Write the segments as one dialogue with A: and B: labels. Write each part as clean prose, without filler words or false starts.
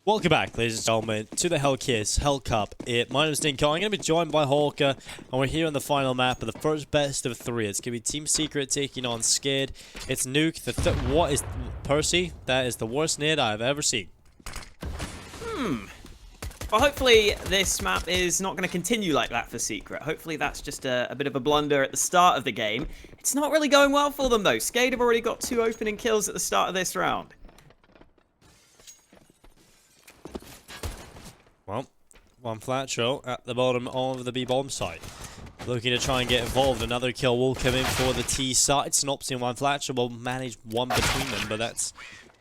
A: Welcome back, ladies and gentlemen, to the Hellcase Hell Cup. My name is Dinko. I'm going to be joined by Hawker, and we're here on the final map of the first best of three. It's going to be Team Secret taking on SKADE. It's Nuke. What is Percy? That is the worst nade I've ever seen.
B: Well, hopefully this map is not going to continue like that for Secret. Hopefully that's just a bit of a blunder at the start of the game. It's not really going well for them, though. SKADE have already got 2 opening kills at the start of this round.
A: Well, one Flatroo at the bottom of the B-bomb site. Looking to try and get involved. Another kill will come in for the T side. Sinnopsyy and one Flatroo will manage one between them, but that's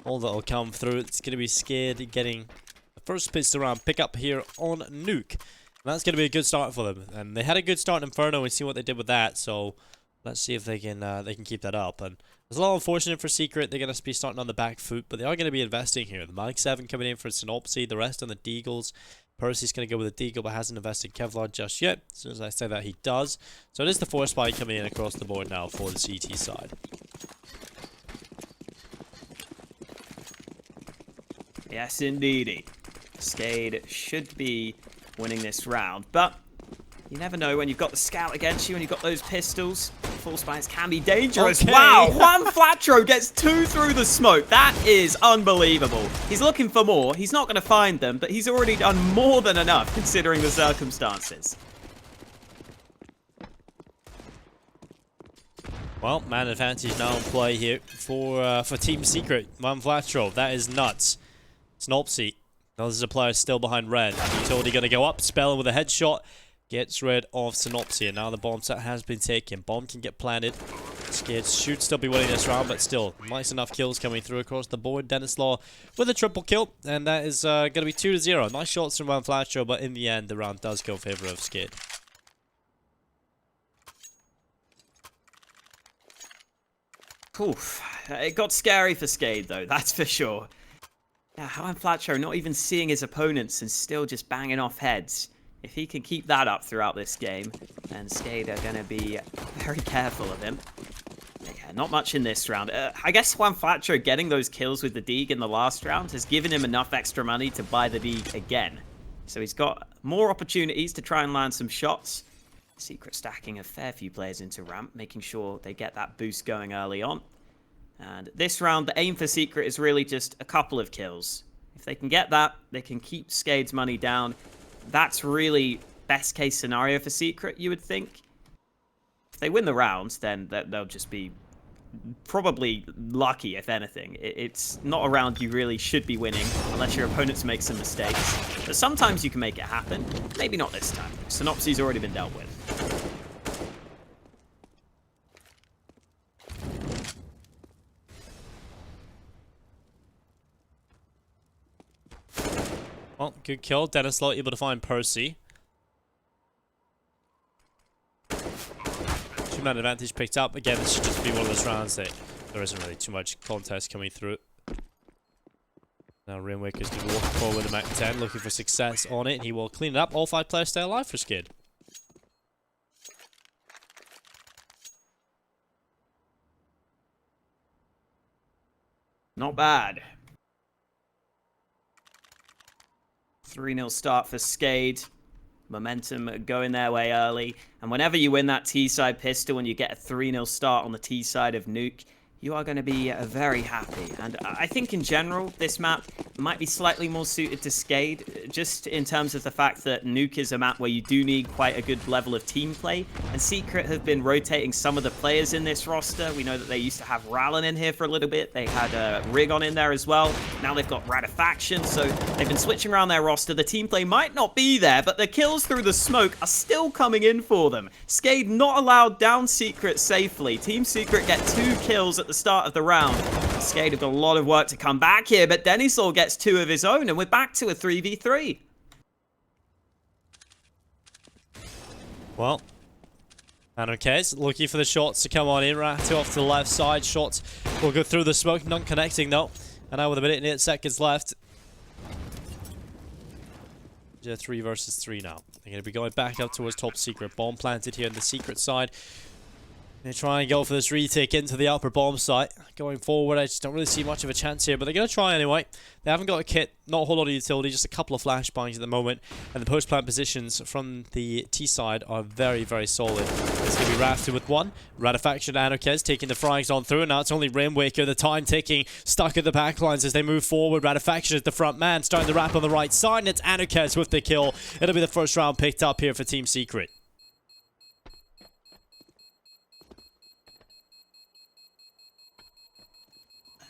A: all that will come through. It's going to be SKADE getting the first pistol round pick up here on Nuke. And that's going to be a good start for them. And they had a good start in Inferno. We see what they did with that. So let's see if they can keep that up. And it's a little unfortunate for Secret. They're going to be starting on the back foot, but they are going to be investing here. The Mike 7 coming in for Sinnopsyy, the rest on the Deagles. Percy's going to go with a Deagle, but hasn't invested Kevlar just yet. As soon as I say that, he does. So it is the 4 spy coming in across the board now for the CT side.
B: Yes, indeedy. SKADE should be winning this round, but you never know when you've got the scout against you and you've got those pistols. Full spies can be dangerous.
A: Okay.
B: Wow, one Flatroo gets 2 through the smoke. That is unbelievable. He's looking for more. He's not going to find them, but he's already done more than enough considering the circumstances.
A: Well, man advantage now in play here for Team Secret. One Flatroo, that is nuts. Sinnopsyy, now this is a player still behind red. He's already going to go up. SPELLAN with a headshot. Gets rid of Sinnopsyy, and now the bomb set has been taken. Bomb can get planted. SKADE should still be winning this round, but still, nice enough kills coming through across the board. dennyslaw with a triple kill, and that is going to be 2-0. Nice shots from one Flatroo, but in the end, the round does go in favor of SKADE.
B: Oof. It got scary for SKADE, though, that's for sure. Yeah, how Flatroo not even seeing his opponents and still just banging off heads. If he can keep that up throughout this game, then SKADE are going to be very careful of him. Yeah, not much in this round. I guess one Flatroo getting those kills with the Deag in the last round has given him enough extra money to buy the Deag again. So he's got more opportunities to try and land some shots. Secret stacking a fair few players into ramp, making sure they get that boost going early on. And this round, the aim for Secret is really just a couple of kills. If they can get that, they can keep SKADE's money down. That's really best case scenario for Secret, you would think. If they win the round, then they'll just be probably lucky, if anything. It's not a round you really should be winning unless your opponents make some mistakes. But sometimes you can make it happen. Maybe not this time. Sinnopsyy's already been dealt with.
A: Well, good kill. dennyslaw able to find Percy. 2-man advantage picked up. Again, this should just be one of those rounds that there isn't really too much contest coming through. Now Rainwaker's going to be walking forward with the Mac 10, looking for success on it. He will clean it up. All 5 players stay alive for SKADE.
B: Not bad. 3-0 start for SKADE. Momentum going their way early. And whenever you win that T-side pistol and you get a 3-0 start on the T-side of Nuke, you are going to be very happy. And I think in general, this map might be slightly more suited to SKADE, just in terms of the fact that Nuke is a map where you do need quite a good level of team play. And Secret have been rotating some of the players in this roster. We know that they used to have Rallen in here for a little bit. They had Rigon in there as well. Now they've got Ratifaction, so they've been switching around their roster. The team play might not be there, but the kills through the smoke are still coming in for them. SKADE not allowed down Secret safely. Team Secret get 2 kills at the start of the round. SKADE have got a lot of work to come back here, but dennyslaw gets 2 of his own, and we're back to a 3v3.
A: Well, anarkez looking for the shots to come on in. rafftu off to the left side. Shots will go through the smoke, not connecting though. And now with a minute and 8 seconds left. 3 versus 3 now. They're going to be going back up towards top Secret. Bomb planted here on the Secret side. They try and go for this retake into the upper bomb site. Going forward, I just don't really see much of a chance here, but they're going to try anyway. They haven't got a kit, not a whole lot of utility, just a couple of flashbangs at the moment. And the post-plant positions from the T side are very, very solid. It's going to be rafftu with one. rafftu and anarkez taking the frags on through. And now it's only Rainwaker, the time ticking, stuck at the backlines as they move forward. rafftu is the front man, starting to wrap on the right side. And it's anarkez with the kill. It'll be the first round picked up here for Team Secret.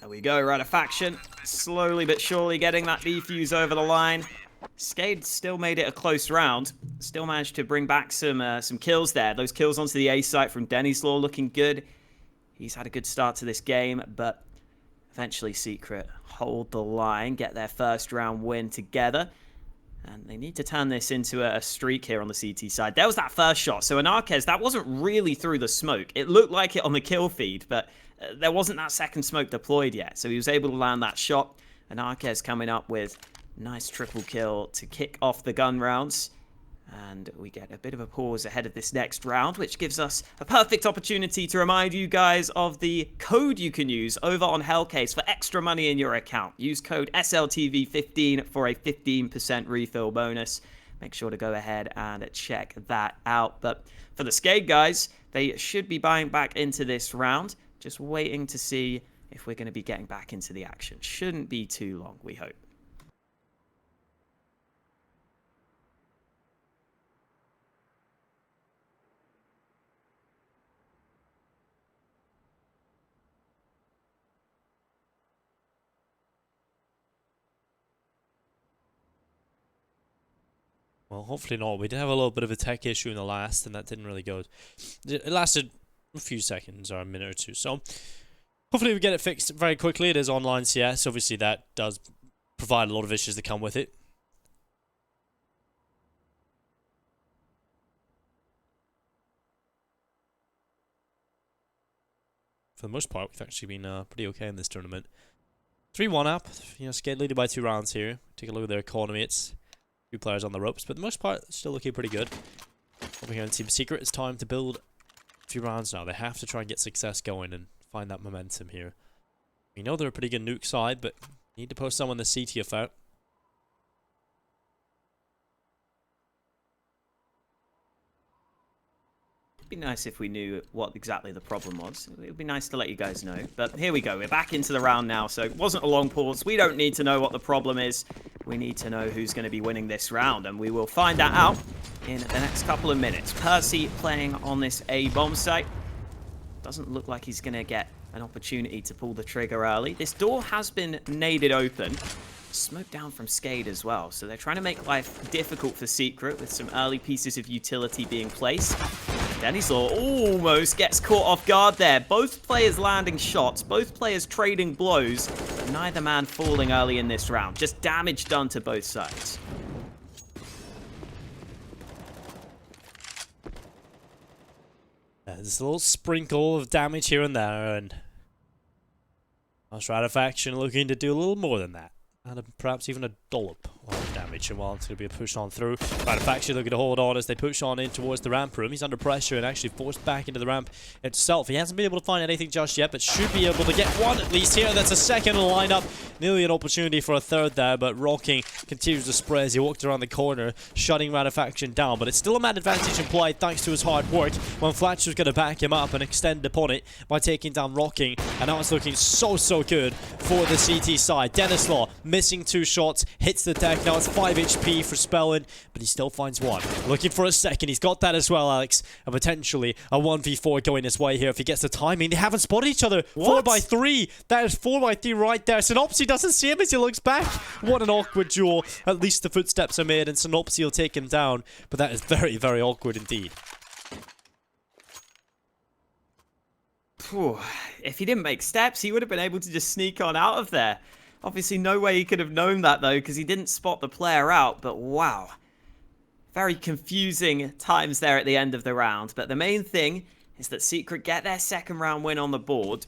B: There we go, rafftu slowly but surely getting that defuse over the line. SKADE still made it a close round. Still managed to bring back some kills there. Those kills onto the A site from dennyslaw looking good. He's had a good start to this game, but eventually Secret hold the line, get their first round win together. And they need to turn this into a streak here on the CT side. There was that first shot. So anarkez, that wasn't really through the smoke. It looked like it on the kill feed, but there wasn't that second smoke deployed yet. So he was able to land that shot. anarkez coming up with a nice triple kill to kick off the gun rounds. And we get a bit of a pause ahead of this next round, which gives us a perfect opportunity to remind you guys of the code you can use over on Hellcase for extra money in your account. Use code SLTV15 for a 15% refill bonus. Make sure to go ahead and check that out. But for the SKADE guys, they should be buying back into this round. Just waiting to see if we're going to be getting back into the action. Shouldn't be too long, we hope.
A: Well, hopefully not. We did have a little bit of a tech issue in the last, and that didn't really go. It lasted a few seconds or a minute or two. So, hopefully we get it fixed very quickly. It is online CS. Obviously, that does provide a lot of issues that come with it. For the most part, we've actually been pretty okay in this tournament. 3-1 up. You know, SKADE leading by 2 rounds here. Take a look at their economy. It's 2 players on the ropes, but for the most part, still looking pretty good. Over here in Team Secret, it's time to build a few rounds now. They have to try and get success going and find that momentum here. We know they're a pretty good nuke side, but need to post someone the CT out.
B: It'd be nice if we knew what exactly the problem was. It would be nice to let you guys know. But here we go. We're back into the round now, so it wasn't a long pause. We don't need to know what the problem is. We need to know who's going to be winning this round, and we will find that out in the next couple of minutes. Percy playing on this A bomb site. Doesn't look like he's going to get an opportunity to pull the trigger early. This door has been naded open. Smoke down from SKADE as well, so they're trying to make life difficult for Secret with some early pieces of utility being placed. dennyslaw almost gets caught off guard there. Both players landing shots, both players trading blows, but neither man falling early in this round. Just damage done to both sides.
A: There's a little sprinkle of damage here and there, and rafftu looking to do a little more than that. And perhaps even a dollop of damage. And while it's going to be a push on through, rafftu looking to hold on as they push on in towards the ramp room. He's under pressure and actually forced back into the ramp itself. He hasn't been able to find anything just yet, but should be able to get one at least here. That's a second in the lineup. Nearly an opportunity for a third there, but Rocking continues to spray as he walked around the corner, shutting rafftu down. But it's still a man advantage in play thanks to his hard work. When Flatru's going to back him up and extend upon it by taking down Rocking. And now it's looking so good for the CT side. dennyslaw missing 2 shots, hits the deck. Now it's 5 HP for SPELLAN, but he still finds one. Looking for a second. He's got that as well, Alex. And potentially a 1v4 going his way here if he gets the timing. They haven't spotted each other.
B: What?
A: 4x3. That is 4x3 right there. Sinnopsyy doesn't see him as he looks back. What an awkward duel. At least the footsteps are made and Sinnopsyy will take him down. But that is very, very awkward indeed.
B: If he didn't make steps, he would have been able to just sneak on out of there. Obviously, no way he could have known that, though, because he didn't spot the player out. But wow. Very confusing times there at the end of the round. But the main thing is that Secret get their second round win on the board.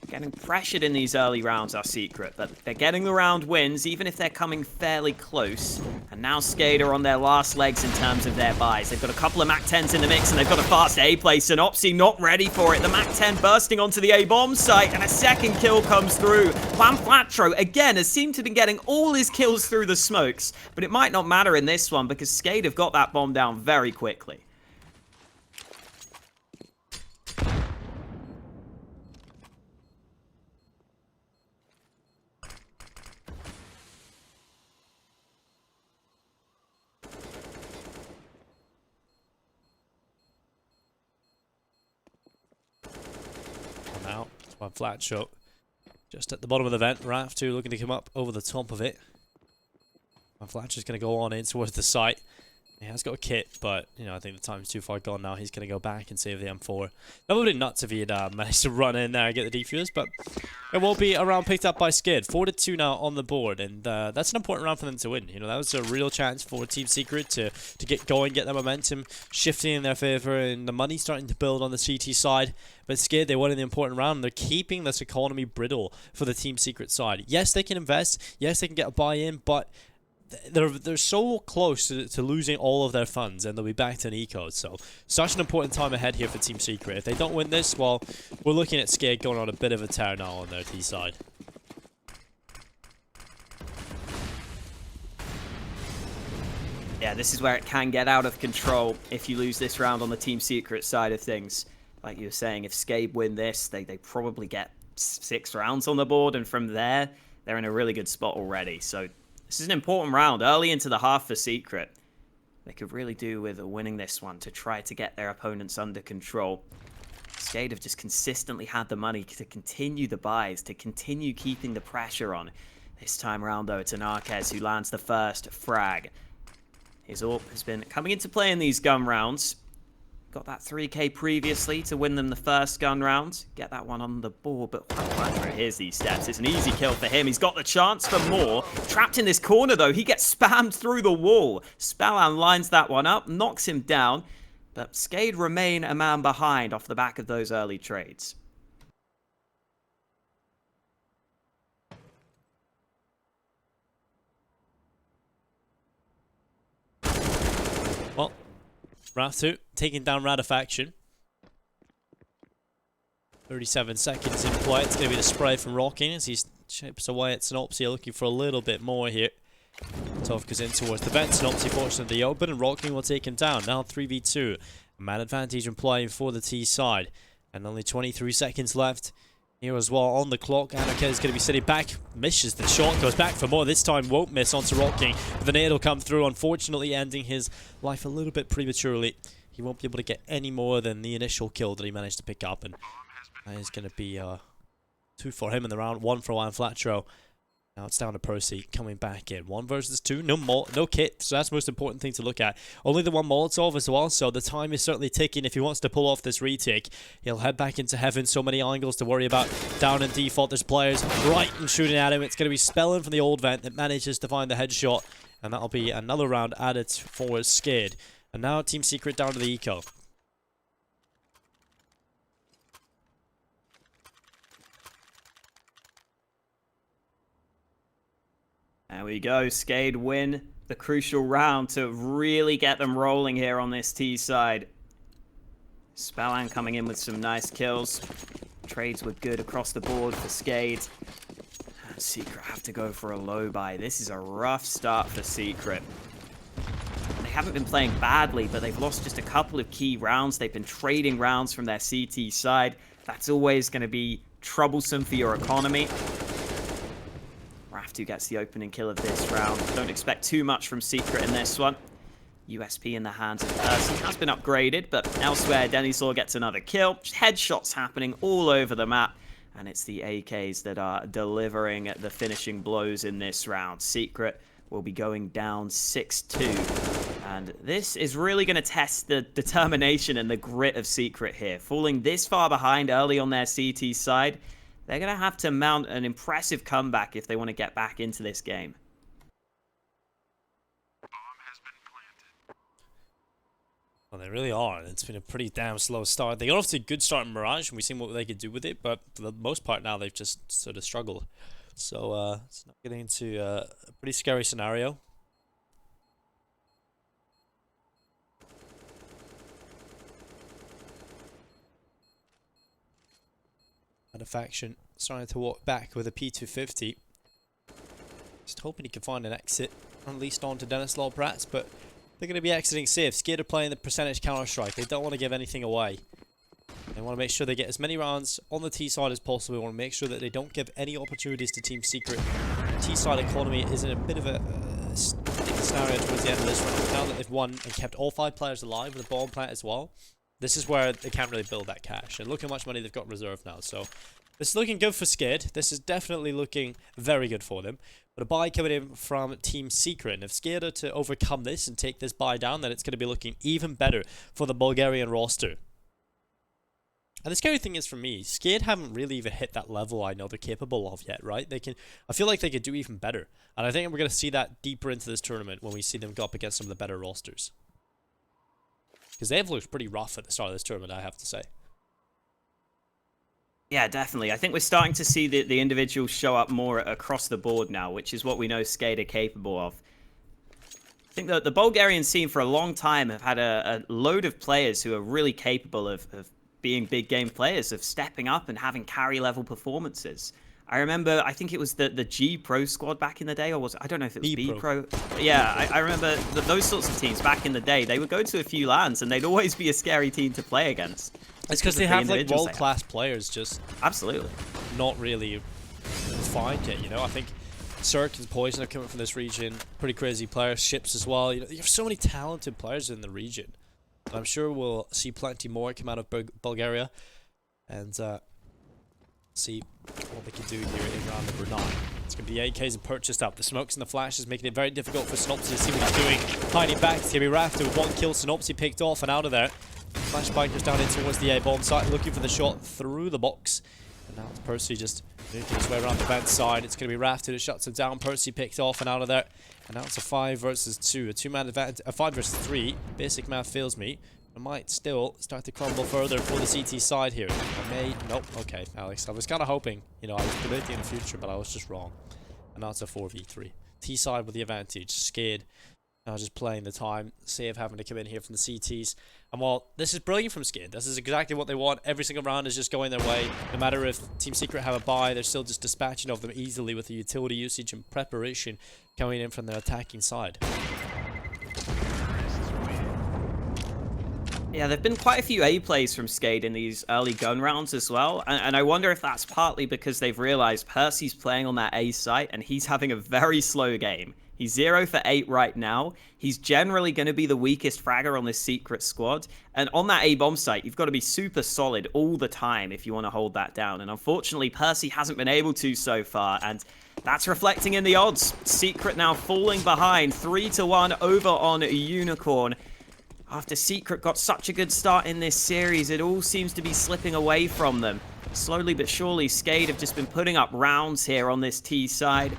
B: Getting pressured in these early rounds are Secret, but they're getting the round wins, even if they're coming fairly close. And now SKADE are on their last legs in terms of their buys. They've got a couple of MAC-10s in the mix, and they've got a fast A play. Sinnopsyy not ready for it. The MAC-10 bursting onto the A-bomb site, and a second kill comes through. Flatroo, again, has seemed to have been getting all his kills through the smokes, but it might not matter in this one because SKADE have got that bomb down very quickly.
A: Now, it's one Flatroo. Just at the bottom of the vent, rafftu looking to come up over the top of it. And Flatroo's going to go on in towards the site. He has got a kit, but, you know, I think the time's too far gone now. He's going to go back and save the M4. That would have been nuts if he had managed to run in there and get the defuse, but it will be a round picked up by SKADE. 4-2 now on the board, and that's an important round for them to win. You know, that was a real chance for Team Secret to get going, get their momentum shifting in their favor, and the money starting to build on the CT side. But SKADE, they won in the important round, and they're keeping this economy brittle for the Team Secret side. Yes, they can invest. Yes, they can get a buy-in, but they're so close to losing all of their funds, and they'll be back to an eco. So, such an important time ahead here for Team Secret. If they don't win this, well, we're looking at SKADE going on a bit of a tear now on their T side.
B: Yeah, this is where it can get out of control if you lose this round on the Team Secret side of things. Like you were saying, if SKADE win this, they probably get 6 rounds on the board, and from there, they're in a really good spot already. So this is an important round, early into the half for Secret. They could really do with winning this one to try to get their opponents under control. SKADE have just consistently had the money to continue the buys, to continue keeping the pressure on. This time around, though, it's anarkez who lands the first frag. His AWP has been coming into play in these gun rounds. Got that 3k previously to win them the first gun round. Get that one on the board, but here's these steps. It's an easy kill for him. He's got the chance for more. Trapped in this corner, though. He gets spammed through the wall. SPELLAN lines that one up, knocks him down. But SKADE remain a man behind off the back of those early trades.
A: Well, rafftu taking down rafftu. 37 seconds in play. It's going to be the spray from Rocking as he chips away at Sinnopsyy, looking for a little bit more here. Tough goes in towards the vent. Sinnopsyy fortunately the open, and Rocking will take him down. Now 3v2. Man advantage in play for the T side. And only 23 seconds left here as well on the clock. anarkez is going to be sitting back. Misses the shot, goes back for more. This time won't miss onto Rocking. But the nade will come through, unfortunately ending his life a little bit prematurely. He won't be able to get any more than the initial kill that he managed to pick up. And that is going to be 2 for him in the round, 1 for Flatroo. Now it's down to Percy coming back in. 1 versus 2, no kit, so that's the most important thing to look at. Only the 1 Molotov as well, so the time is certainly ticking. If he wants to pull off this retake, he'll head back into heaven. So many angles to worry about. Down in default, there's players right and shooting at him. It's going to be SPELLAN from the old vent that manages to find the headshot, and that'll be another round added for SKADE. And now Team Secret down to the eco.
B: There we go. SKADE win the crucial round to really get them rolling here on this T side. SPELLAN coming in with some nice kills. Trades were good across the board for SKADE. And Secret have to go for a low buy. This is a rough start for Secret. They haven't been playing badly, but they've lost just a couple of key rounds. They've been trading rounds from their CT side. That's always going to be troublesome for your economy. rafftu gets the opening kill of this round. Don't expect too much from Secret in this one. USP in the hands of Percy has been upgraded, but elsewhere, dennyslaw gets another kill. Headshots happening all over the map, and it's the AKs that are delivering the finishing blows in this round. Secret will be going down 6-2, and this is really going to test the determination and the grit of Secret here. Falling this far behind early on their CT side, they're going to have to mount an impressive comeback if they want to get back into this game.
A: Well, they really are. It's been a pretty damn slow start. They got off to a good start in Mirage, and we've seen what they could do with it, but for the most part now, they've just sort of struggled. So, it's not getting into a pretty scary scenario. And a faction starting to walk back with a P250. Just hoping he can find an exit, unleashed onto dennyslaw perhaps, but they're going to be exiting safe. SKADE are playing the percentage Counter-Strike. They don't want to give anything away. They want to make sure they get as many rounds on the T side as possible. They want to make sure that they don't give any opportunities to Team Secret. T side economy is in a bit of a sticky scenario towards the end of this round. Now that they've won and kept all 5 players alive with a bomb plant as well, this is where they can't really build that cash. And look how much money they've got reserved now. So this is looking good for SKADE. This is definitely looking very good for them. But a buy coming in from Team Secret. And if SKADE are to overcome this and take this buy down, then it's going to be looking even better for the Bulgarian roster. And the scary thing is for me, SKADE haven't really even hit that level I know they're capable of yet, right? I feel like they could do even better. And I think we're going to see that deeper into this tournament when we see them go up against some of the better rosters. Because they've looked pretty rough at the start of this tournament, I have to say.
B: Yeah, definitely. I think we're starting to see the individuals show up more across the board now, which is what we know SKADE are capable of. I think that the Bulgarian scene for a long time have had a load of players who are really capable of being big game players, of stepping up and having carry level performances. I remember, I think it was the G Pro squad back in the day, or was it, I don't know if it was B Pro. Yeah, I remember those sorts of teams back in the day, they would go to a few LANs and they'd always be a scary team to play against.
A: It's because they have like world-class players just
B: absolutely
A: not really defined yet, you know. I think Cirque and Poison are coming from this region, pretty crazy players, Ships as well. You know, you have so many talented players in the region. And I'm sure we'll see plenty more come out of Bulgaria and see what they can do here in round number 9. It's going to be AKs and purchased up. The smokes and the flashes making it very difficult for Sinnopsyy to see what he's doing. Hiding back, it's going to be rafftu with 1 kill. Sinnopsyy picked off and out of there. Flashbang goes down in towards the A bomb site, looking for the shot through the box. And now it's Percy just making his way around the vent side. It's going to be rafftu that shuts him down. Percy picked off and out of there. And now it's a 5 versus 2. A 2-man advantage, a 5 versus 3. Basic math fails me. It might still start to crumble further for the CT side here. Nope. Okay, Alex. I was kind of hoping, you know, I was predicting the future, but I was just wrong. And now it's a 4v3. T side with the advantage. SKADE now just playing the time. Save having to come in here from the CTs. And while this is brilliant from SKADE, this is exactly what they want. Every single round is just going their way. No matter if Team Secret have a buy, they're still just dispatching of them easily with the utility usage and preparation coming in from their attacking side.
B: Yeah, there have been quite a few A plays from SKADE in these early gun rounds as well, and I wonder if that's partly because they've realized Percy's playing on that A site and he's having a very slow game. He's 0 for 8 right now. He's generally going to be the weakest fragger on this Secret squad, and on that A bomb site, you've got to be super solid all the time if you want to hold that down, and unfortunately, Percy hasn't been able to so far, and that's reflecting in the odds. Secret now falling behind 3-1 over on Unicorn. After Secret got such a good start in this series, it all seems to be slipping away from them. Slowly but surely, SKADE have just been putting up rounds here on this T side.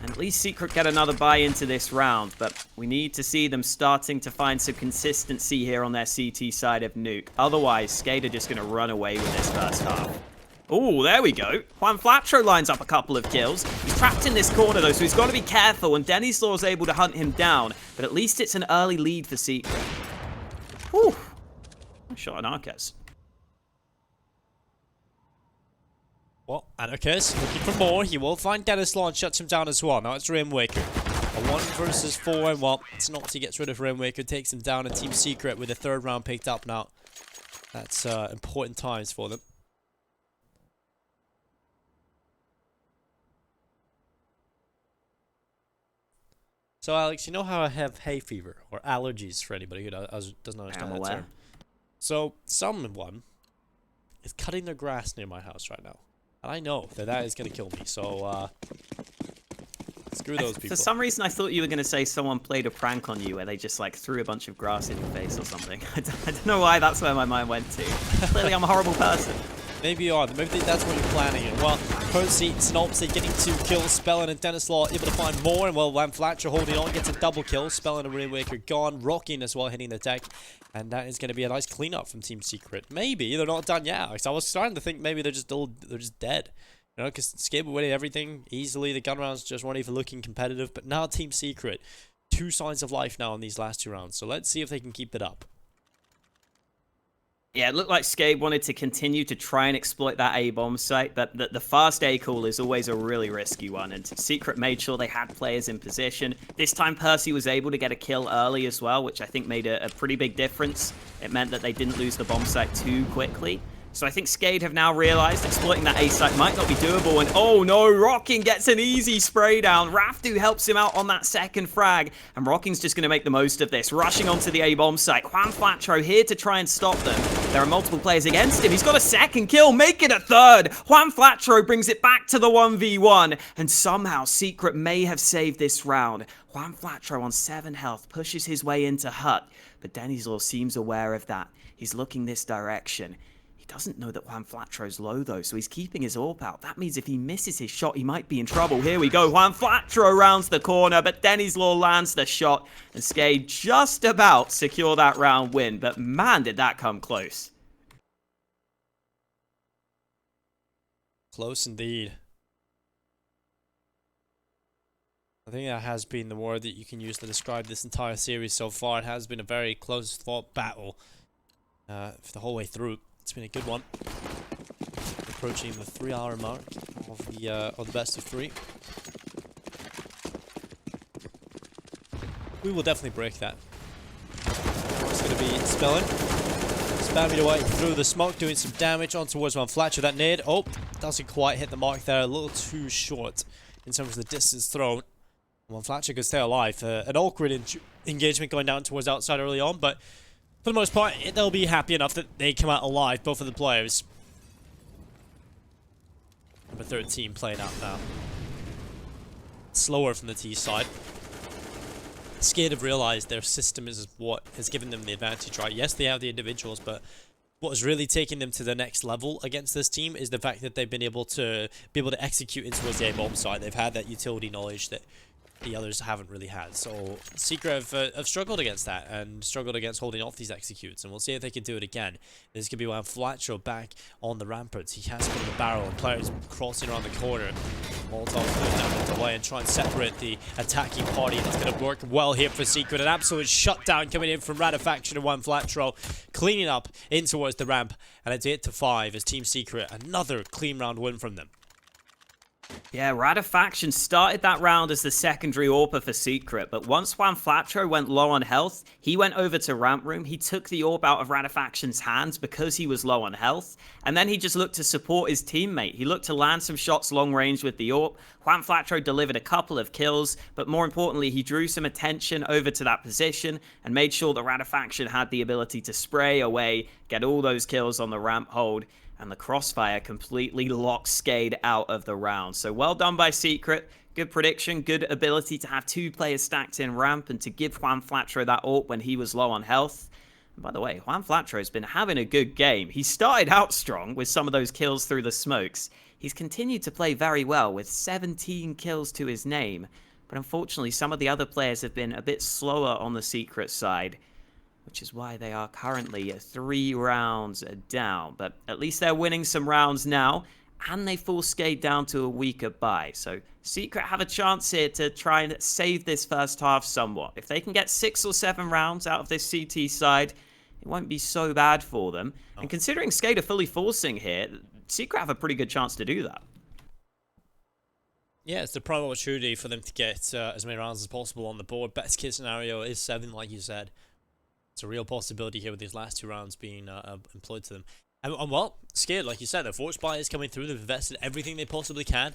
B: And at least Secret get another buy into this round, but we need to see them starting to find some consistency here on their CT side of Nuke. Otherwise, SKADE are just going to run away with this first half. Oh, there we go. Flatroo lines up a couple of kills. He's trapped in this corner, though, so he's got to be careful, and dennyslaw is able to hunt him down. But at least it's an early lead for Secret. Whew. Nice shot anarkez.
A: Well, anarkez looking for more. He will find dennyslaw and shuts him down as well. Now it's Rainwaker. A 1 versus 4, and well, Sinnopsyy gets rid of Rainwaker, takes him down, and Team Secret with the 3rd round picked up now. That's important times for them. So, Alex, you know how I have hay fever, or allergies for anybody who doesn't understand that term? So, someone is cutting their grass near my house right now. And I know that is going to kill me, so, screw those people.
B: For some reason, I thought you were going to say someone played a prank on you where they just, like, threw a bunch of grass in your face or something. I don't know why that's where my mind went to. Clearly, I'm a horrible person.
A: Maybe you are. Maybe that's what you're planning. And well, Percy, Sinnopsyy getting 2 kills. SPELLAN and dennyslaw able to find more. And well, Flatroo holding on, gets a double kill. SPELLAN and Rainwaker gone. Rocking as well, hitting the deck. And that is going to be a nice cleanup from Team Secret. Maybe they're not done yet, Alex. I was starting to think maybe they're just dead. You know, because SKADE were winning everything easily. The gun rounds just weren't even looking competitive. But now Team Secret, 2 signs of life now in these last 2 rounds. So let's see if they can keep it up.
B: Yeah, it looked like SKADE wanted to continue to try and exploit that A-bomb site, but the fast A call is always a really risky one, and Secret made sure they had players in position. This time Percy was able to get a kill early as well, which I think made a pretty big difference. It meant that they didn't lose the bomb site too quickly. So I think SKADE have now realized exploiting that A site might not be doable, and oh no, Rocking gets an easy spray down. rafftu helps him out on that second frag, and Rocking's just going to make the most of this, rushing onto the A bomb site. Flatroo here to try and stop them. There are multiple players against him. He's got a second kill, make it a third. Flatroo brings it back to the 1v1, and somehow Secret may have saved this round. Flatroo on 7 health pushes his way into hut, but dennyslaw seems aware of that. He's looking this direction. He doesn't know that Flatroo's low though, so he's keeping his AWP out. That means if he misses his shot, he might be in trouble. Here we go. Flatroo rounds the corner, but dennyslaw lands the shot, and SKADE just about secure that round win. But man, did that come close.
A: Close indeed. I think that has been the word that you can use to describe this entire series so far. It has been a very close-fought battle for the whole way through. It's been a good one. Approaching the 3-hour mark of the best of 3. We will definitely break that. It's going to be SPELLAN. Spamming away through the smoke, doing some damage on towards Flatroo. That nade, oh, doesn't quite hit the mark there. A little too short in terms of the distance thrown. Flatroo could stay alive. An awkward engagement going down towards outside early on, but for the most part, they'll be happy enough that they come out alive, both of the players. Number 13 playing out now. Slower from the T side. SKADE have realized their system is what has given them the advantage, right? Yes, they have the individuals, but what has really taken them to the next level against this team is the fact that they've been able to execute into towards the A-bomb side. They've had that utility knowledge that the others haven't really had. So Secret have struggled against that and struggled against holding off these executes, and we'll see if they can do it again. This could be when Flatroo back on the ramparts. He has put in the barrel, and players crossing around the corner. Molotov put down the way and try and separate the attacking party. That's going to work well here for Secret. An absolute shutdown coming in from rafftu and Flatroo, cleaning up in towards the ramp, and it's 8-5 as Team Secret, another clean round win from them.
B: Yeah, rafftu started that round as the secondary AWPer for Secret, but once Flatroo went low on health, he went over to ramp room. He took the AWP out of rafftu's hands because he was low on health, and then he just looked to support his teammate. He looked to land some shots long range with the AWP. Flatroo delivered a couple of kills, but more importantly, he drew some attention over to that position and made sure that rafftu had the ability to spray away, get all those kills on the ramp hold, and the crossfire completely locked SKADE out of the round. So well done by Secret. Good prediction, good ability to have 2 players stacked in ramp and to give Flatroo that AWP when he was low on health. And by the way, Flatroo's been having a good game. He started out strong with some of those kills through the smokes. He's continued to play very well with 17 kills to his name. But unfortunately, some of the other players have been a bit slower on the Secret side, which is why they are currently 3 rounds down. But at least they're winning some rounds now, and they force SKADE down to a weaker buy. So Secret have a chance here to try and save this first half somewhat. If they can get 6 or 7 rounds out of this CT side, it won't be so bad for them. And considering SKADE are fully forcing here, Secret have a pretty good chance to do that.
A: Yeah, it's the prime opportunity for them to get as many rounds as possible on the board. Best case scenario is 7, like you said. It's a real possibility here with these last 2 rounds being employed to them. And well, SKADE, like you said, the force buy is coming through. They've invested everything they possibly can.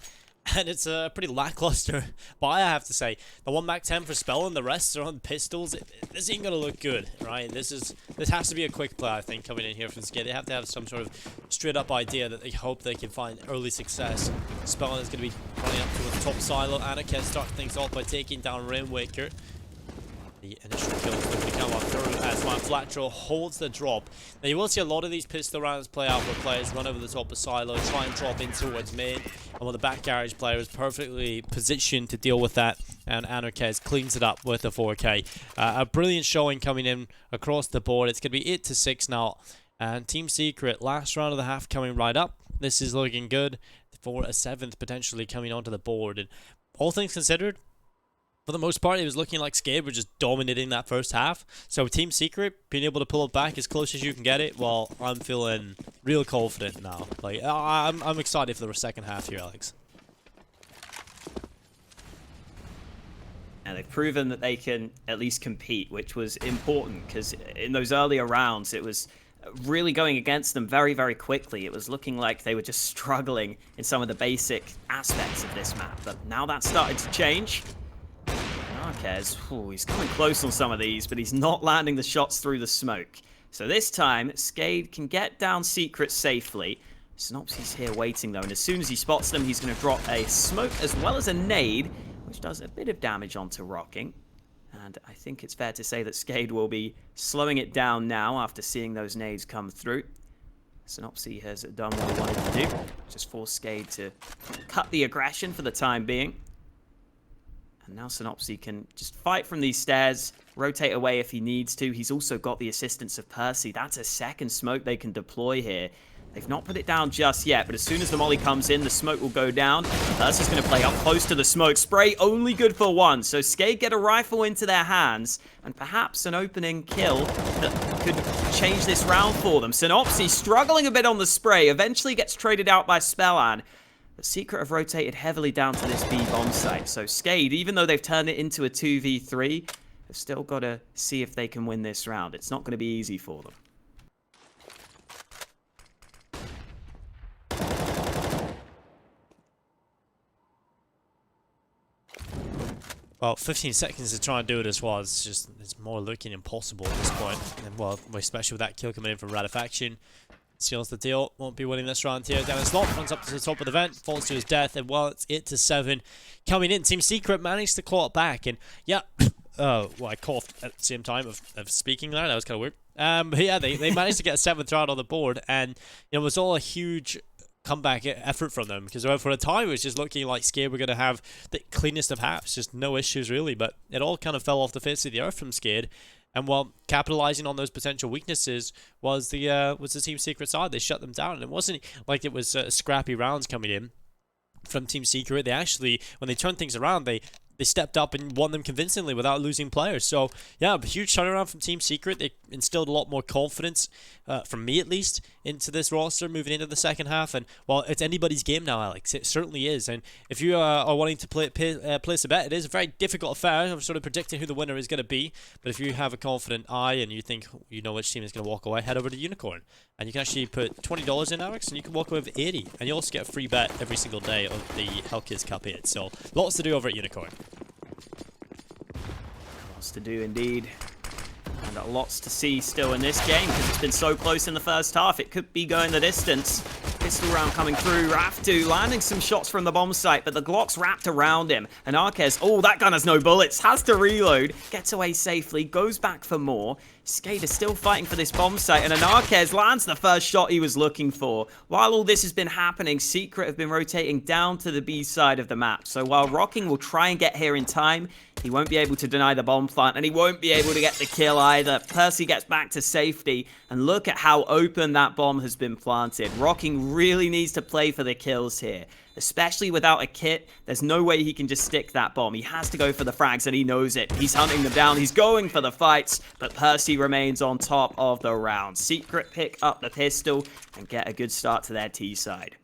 A: And it's a pretty lackluster buy, I have to say. The 1-Mac-10 for SPELLAN, the rest are on pistols. This ain't going to look good, right? This has to be a quick play, I think, coming in here from SKADE. They have to have some sort of straight-up idea that they hope they can find early success. SPELLAN is going to be running up towards the top silo. anarkez starts things off by taking down Rainwaker. The initial kill is going to come up through as Flatroo holds the drop. Now you will see a lot of these pistol rounds play out where players run over the top of silo, try and drop in towards mid, and while the back garage player is perfectly positioned to deal with that, and anarkez cleans it up with a 4K. A brilliant showing coming in across the board. It's going to be 8-6 now, and Team Secret, last round of the half coming right up. This is looking good for a 7th potentially coming onto the board, and all things considered, for the most part, it was looking like SKADE were just dominating that first half. So Team Secret being able to pull it back as close as you can get it, well, I'm feeling real confident now. Like, I'm excited for the second half here, Alex.
B: And they've proven that they can at least compete, which was important, because in those earlier rounds, it was really going against them very, very quickly. It was looking like they were just struggling in some of the basic aspects of this map. But now that's started to change. anarkez, he's coming close on some of these, but he's not landing the shots through the smoke. So this time, SKADE can get down Secret safely. Sinnopsyy's here waiting, though, and as soon as he spots them, he's going to drop a smoke as well as a nade, which does a bit of damage onto Rocking. And I think it's fair to say that SKADE will be slowing it down now after seeing those nades come through. Sinnopsyy has done what he wanted to do, just force SKADE to cut the aggression for the time being. And now Sinnopsyy can just fight from these stairs, rotate away if he needs to. He's also got the assistance of Percy. That's a second smoke they can deploy here. They've not put it down just yet, but as soon as the molly comes in, the smoke will go down. Percy's going to play up close to the smoke. Spray only good for one, so SKADE get a rifle into their hands, and perhaps an opening kill that could change this round for them. Sinnopsyy struggling a bit on the spray, eventually gets traded out by SPELLAN. But Secret have rotated heavily down to this B bomb site, so SKADE, even though they've turned it into a 2v3, have still got to see if they can win this round. It's not going to be easy for them.
A: Well, 15 seconds to try and do it as well. It's more looking impossible at this point. And well, especially with that kill coming in from rafftu. Seals the deal. Won't be winning this round here. dennyslaw runs up to the top of the vent, falls to his death, and well, it's 8-7 coming in. Team Secret managed to claw it back, and yeah, well, I coughed at the same time of speaking there. That was kind of weird. But yeah, they managed to get a 7th round on the board, and it was all a huge comeback effort from them, because for a time it was just looking like SKADE were going to have the cleanest of halves, just no issues really, but it all kind of fell off the face of the earth from SKADE. And while capitalizing on those potential weaknesses was the Team Secret side. They shut them down, and it wasn't like it was scrappy rounds coming in from Team Secret. They actually, when they turned things around, they stepped up and won them convincingly without losing players. So, yeah, a huge turnaround from Team Secret. They instilled a lot more confidence, from me at least, into this roster moving into the second half. And, well, it's anybody's game now, Alex. It certainly is. And if you are wanting to place a bet, it is a very difficult affair. I'm sort of predicting who the winner is going to be. But if you have a confident eye and you think you know which team is going to walk away, head over to Unicorn. And you can actually put $20 in, Alex, and you can walk away with 80. And you also get a free bet every single day of the Hellcase Cup 8. So, lots to do over at Unicorn.
B: Lots to do indeed. And lots to see still in this game, because it's been so close in the first half. It could be going the distance. Pistol round coming through. rafftu landing some shots from the bomb site, but the Glock's wrapped around him. anarkez, oh, that gun has no bullets. Has to reload. Gets away safely. Goes back for more. SKADE is still fighting for this bomb site, and anarkez lands the first shot he was looking for. While all this has been happening, Secret have been rotating down to the B side of the map. So while Rocking will try and get here in time, he won't be able to deny the bomb plant, and he won't be able to get the kill either. Percy gets back to safety, and look at how open that bomb has been planted. Rocking really needs to play for the kills here. Especially without a kit, there's no way he can just stick that bomb. He has to go for the frags, and he knows it. He's hunting them down. He's going for the fights, but Percy remains on top of the round. Secret pick up the pistol and get a good start to their T side.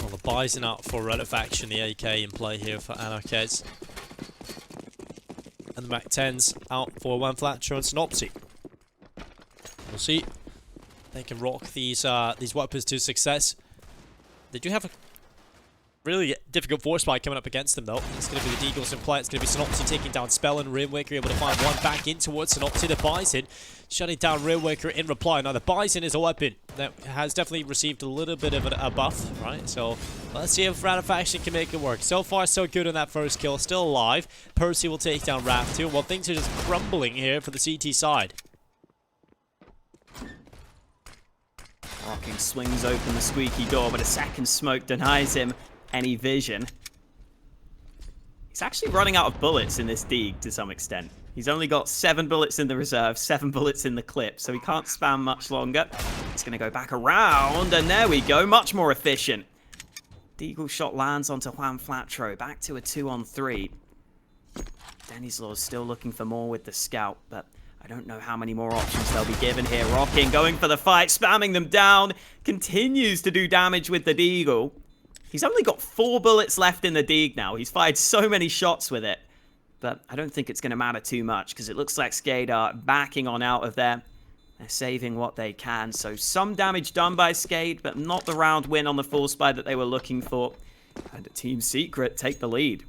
A: Well, the Bison out for rafftu, the AK in play here for anarkez. And the Mac-10's out for Flatroo and Sinnopsyy. We'll see. They can rock these weapons to success. They do have a really difficult force fight coming up against them, though. It's going to be the Deagles in play. It's going to be Sinnopsyy taking down SPELLAN. Rainwaker able to find one back in towards Sinnopsyy. The Bison shutting down Rainwaker in reply. Now, the Bison is a weapon that has definitely received a little bit of a buff, right? So, let's see if rafftu can make it work. So far, so good on that first kill. Still alive. Percy will take down rafftu. Well, things are just crumbling here for the CT side.
B: Rocking swings open the squeaky door, but a second smoke denies him any vision. He's actually running out of bullets in this Deeg to some extent. He's only got 7 bullets in the reserve, 7 bullets in the clip, so he can't spam much longer. He's going to go back around, and there we go, much more efficient. Deagle shot lands onto Flatroo, back to a 2-on-3. dennyslaw's still looking for more with the scout, but I don't know how many more options they'll be given here. Rocking, going for the fight, spamming them down, continues to do damage with the Deagle. He's only got 4 bullets left in the Deeg now. He's fired so many shots with it. But I don't think it's going to matter too much because it looks like SKADE are backing on out of there. They're saving what they can. So some damage done by SKADE, but not the round win on the full spy that they were looking for. And Team Secret take the lead.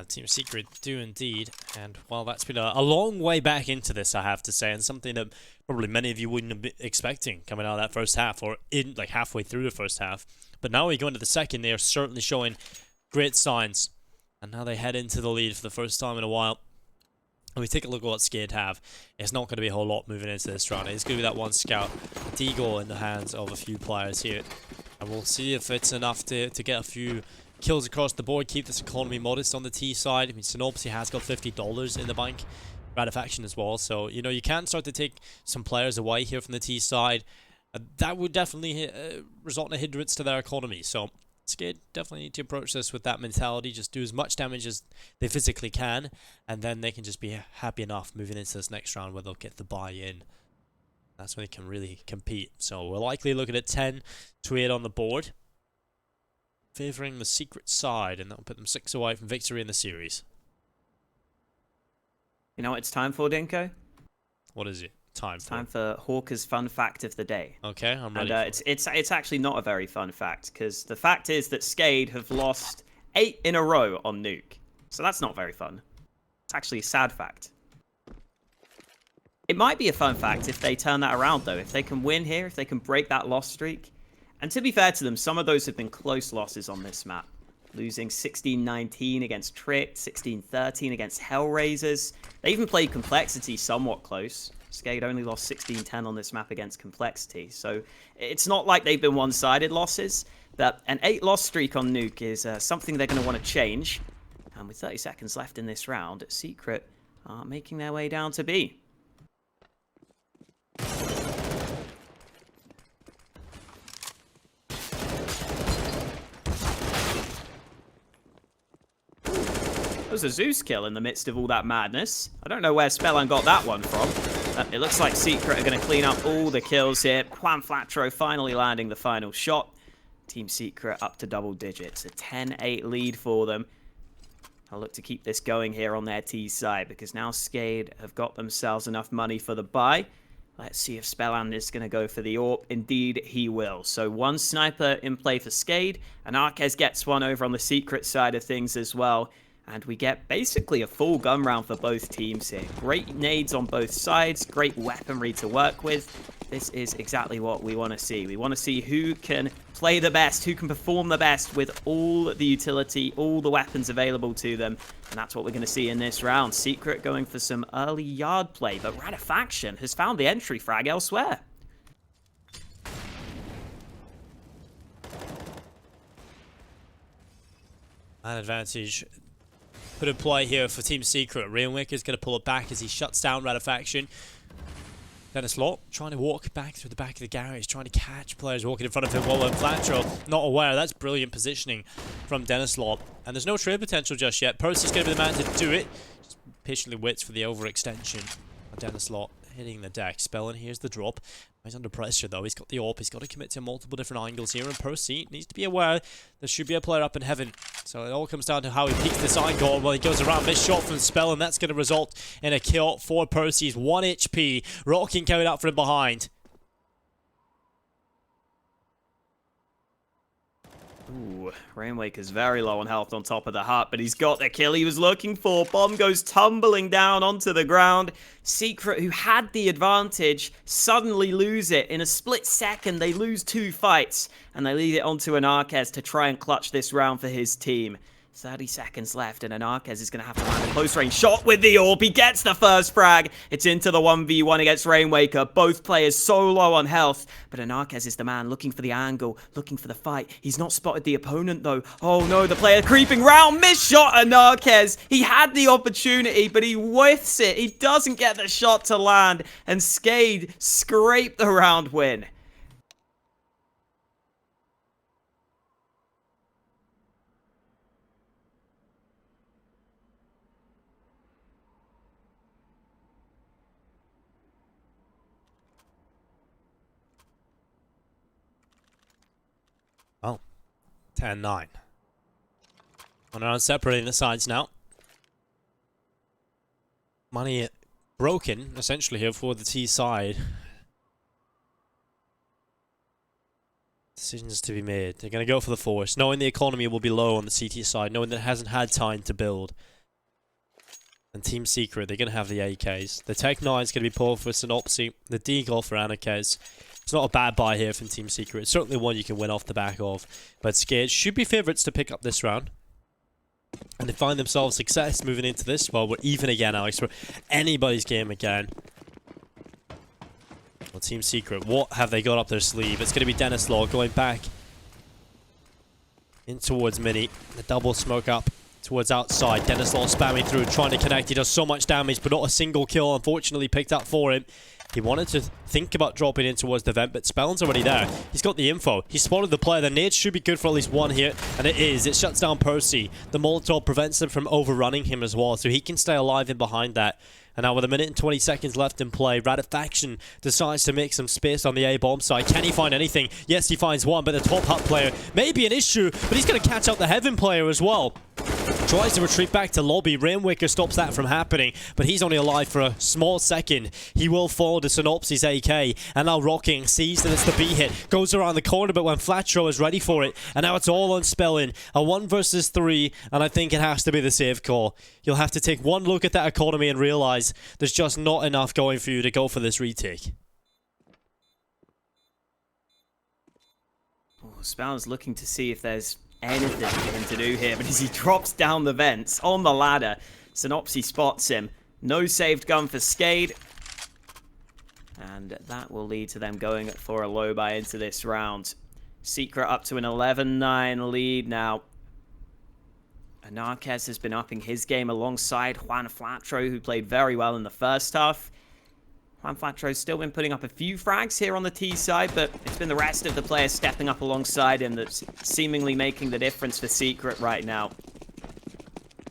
A: Team Secret do indeed, and while that's been a long way back into this, I have to say, and something that probably many of you wouldn't have been expecting coming out of that first half, or in like halfway through the first half. But now we go into the second, they are certainly showing great signs, and now they head into the lead for the first time in a while. And we take a look at what SKADE have. It's not going to be a whole lot moving into this round. It's going to be that one scout, Deagle in the hands of a few players here, and we'll see if it's enough to get a few kills across the board, keep this economy modest on the T side. I mean, Sinnopsyy has got $50 in the bank, rafftu as well, so you know you can start to take some players away here from the T side. That would definitely result in a hindrance to their economy. So SKADE definitely need to approach this with that mentality, just do as much damage as they physically can, and then they can just be happy enough moving into this next round where they'll get the buy-in. That's when they can really compete. So we're likely looking at 10 to 8 on the board, favoring the Secret side, and that'll put them 6 away from victory in the series.
B: You know what it's time for, Dinko?
A: What is it? Time
B: for Hawker's fun fact of the day.
A: Okay, I'm ready.
B: And it's actually not a very fun fact, because the fact is that SKADE have lost 8 in a row on Nuke. So that's not very fun. It's actually a sad fact. It might be a fun fact if they turn that around, though. If they can win here, if they can break that loss streak. And to be fair to them, some of those have been close losses on this map. Losing 16-19 against Trick, 16-13 against Hellraisers. They even played Complexity somewhat close. SKADE only lost 16-10 on this map against Complexity. So it's not like they've been one-sided losses. But an 8-loss streak on Nuke is something they're going to want to change. And with 30 seconds left in this round, Secret are making their way down to B. That was a Zeus kill in the midst of all that madness. I don't know where SPELLAN got that one from. It looks like Secret are going to clean up all the kills here. Flatroo finally landing the final shot. Team Secret up to double digits. A 10-8 lead for them. I'll look to keep this going here on their T side, because now SKADE have got themselves enough money for the buy. Let's see if SPELLAN is going to go for the AWP. Indeed, he will. So one sniper in play for SKADE. anarkez gets one over on the Secret side of things as well. And we get basically a full gun round for both teams here. Great nades on both sides, great weaponry to work with. This is exactly what we want to see. We want to see who can play the best, who can perform the best with all the utility, all the weapons available to them. And that's what we're going to see in this round. Secret going for some early yard play, but rafftu has found the entry frag elsewhere.
A: An advantage put in play here for Team Secret. Rainwaker is going to pull it back as he shuts down rafftu. dennyslaw trying to walk back through the back of the garage, trying to catch players walking in front of him while Flatroo not aware. That's brilliant positioning from dennyslaw. And there's no trade potential just yet. Percy's going to be the man to do it. Just patiently waits for the overextension of dennyslaw hitting the deck. SPELLAN, here's the drop. He's under pressure though. He's got the AWP. He's got to commit to multiple different angles here. And Percy needs to be aware there should be a player up in heaven. So it all comes down to how he peeks this angle. Well, he goes around. This shot from SPELLAN. That's going to result in a kill for Percy's 1 HP. Rocking coming out from behind.
B: Ooh, Rainwaker's very low on health on top of the hut, but he's got the kill he was looking for. Bomb goes tumbling down onto the ground. Secret, who had the advantage, suddenly lose it. In a split second, they lose 2 fights, and they leave it onto anarkez to try and clutch this round for his team. 30 seconds left, and anarkez is going to have to land a close-range shot with the AWP. He gets the first frag. It's into the 1v1 against Rainwaker. Both players so low on health, but anarkez is the man looking for the angle, looking for the fight. He's not spotted the opponent, though. Oh, no, the player creeping round. Missed shot, anarkez. He had the opportunity, but he whiffs it. He doesn't get the shot to land, and SKADE scrape the round win.
A: Oh, 10-9. On around separating the sides now. Money broken, essentially, here for the T side. Decisions to be made. They're going to go for the force, knowing the economy will be low on the CT side, knowing that it hasn't had time to build. And Team Secret, they're going to have the AKs. The Tech 9 is going to be pulled for Sinnopsyy. The Deagle for anarkez. It's not a bad buy here from Team Secret. It's certainly one you can win off the back of. But SKADE should be favourites to pick up this round. And they find themselves success moving into this. Well, we're even again, Alex. For anybody's game again. Well, Team Secret, what have they got up their sleeve? It's going to be dennyslaw going back in towards Mini. The double smoke up towards outside. dennyslaw spamming through, trying to connect. He does so much damage, but not a single kill, unfortunately, picked up for him. He wanted to think about dropping in towards the vent, but SPELLAN's already there. He's got the info. He spotted the player. The nade should be good for at least one here, and it is. It shuts down Percy. The Molotov prevents him from overrunning him as well, so he can stay alive in behind that. And now with a minute and 20 seconds left in play, rafftu decides to make some space on the A-bomb side. Can he find anything? Yes, he finds one, but the top hut player may be an issue, but he's going to catch out the heaven player as well. Tries to retreat back to lobby. Rainwaker stops that from happening, but he's only alive for a small second. He will fall to Sinnopsyy's AK, and now Rocking sees that it's the B hit. Goes around the corner, but when Flatroo is ready for it, and now it's all on SPELLAN. A 1 versus 3, and I think it has to be the safe call. You'll have to take one look at that economy and realize there's just not enough going for you to go for this retake.
B: Oh, SPELLAN's looking to see if there's anything for him to do here, but as he drops down the vents on the ladder, Sinnopsyy spots him. No saved gun for SKADE, and that will lead to them going for a low buy into this round. Secret up to an 11-9 lead now. anarkez has been upping his game alongside Flatroo, who played very well in the first half. Flatroo's still been putting up a few frags here on the T side, but it's been the rest of the players stepping up alongside him that's seemingly making the difference for Secret right now.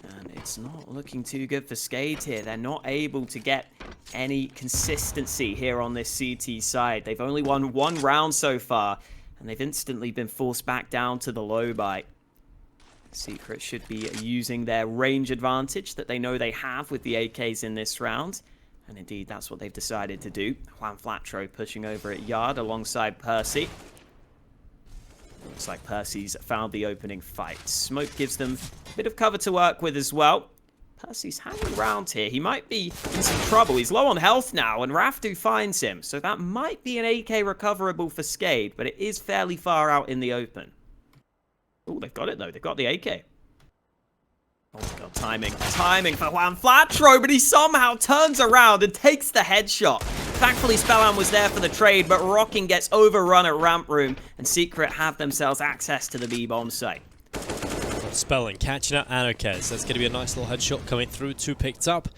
B: And it's not looking too good for SKADE here. They're not able to get any consistency here on this CT side. They've only won one round so far, and they've instantly been forced back down to the low buy. Secret should be using their range advantage that they know they have with the AKs in this round. And indeed, that's what they've decided to do. Flatroo pushing over at Yard alongside Percy. Looks like Percy's found the opening fight. Smoke gives them a bit of cover to work with as well. Percy's hanging around here. He might be in some trouble. He's low on health now, and rafftu finds him. So that might be an AK recoverable for SKADE, but it is fairly far out in the open. Oh, they've got it, though. They've got the AK. Oh my god, timing for Flatroo, but he somehow turns around and takes the headshot. Thankfully, SPELLAN was there for the trade, but Rocking gets overrun at ramp room, and Secret have themselves access to the B-bomb site.
A: SPELLAN catching out anarkez. That's going to be a nice little headshot coming through. 2 picked up.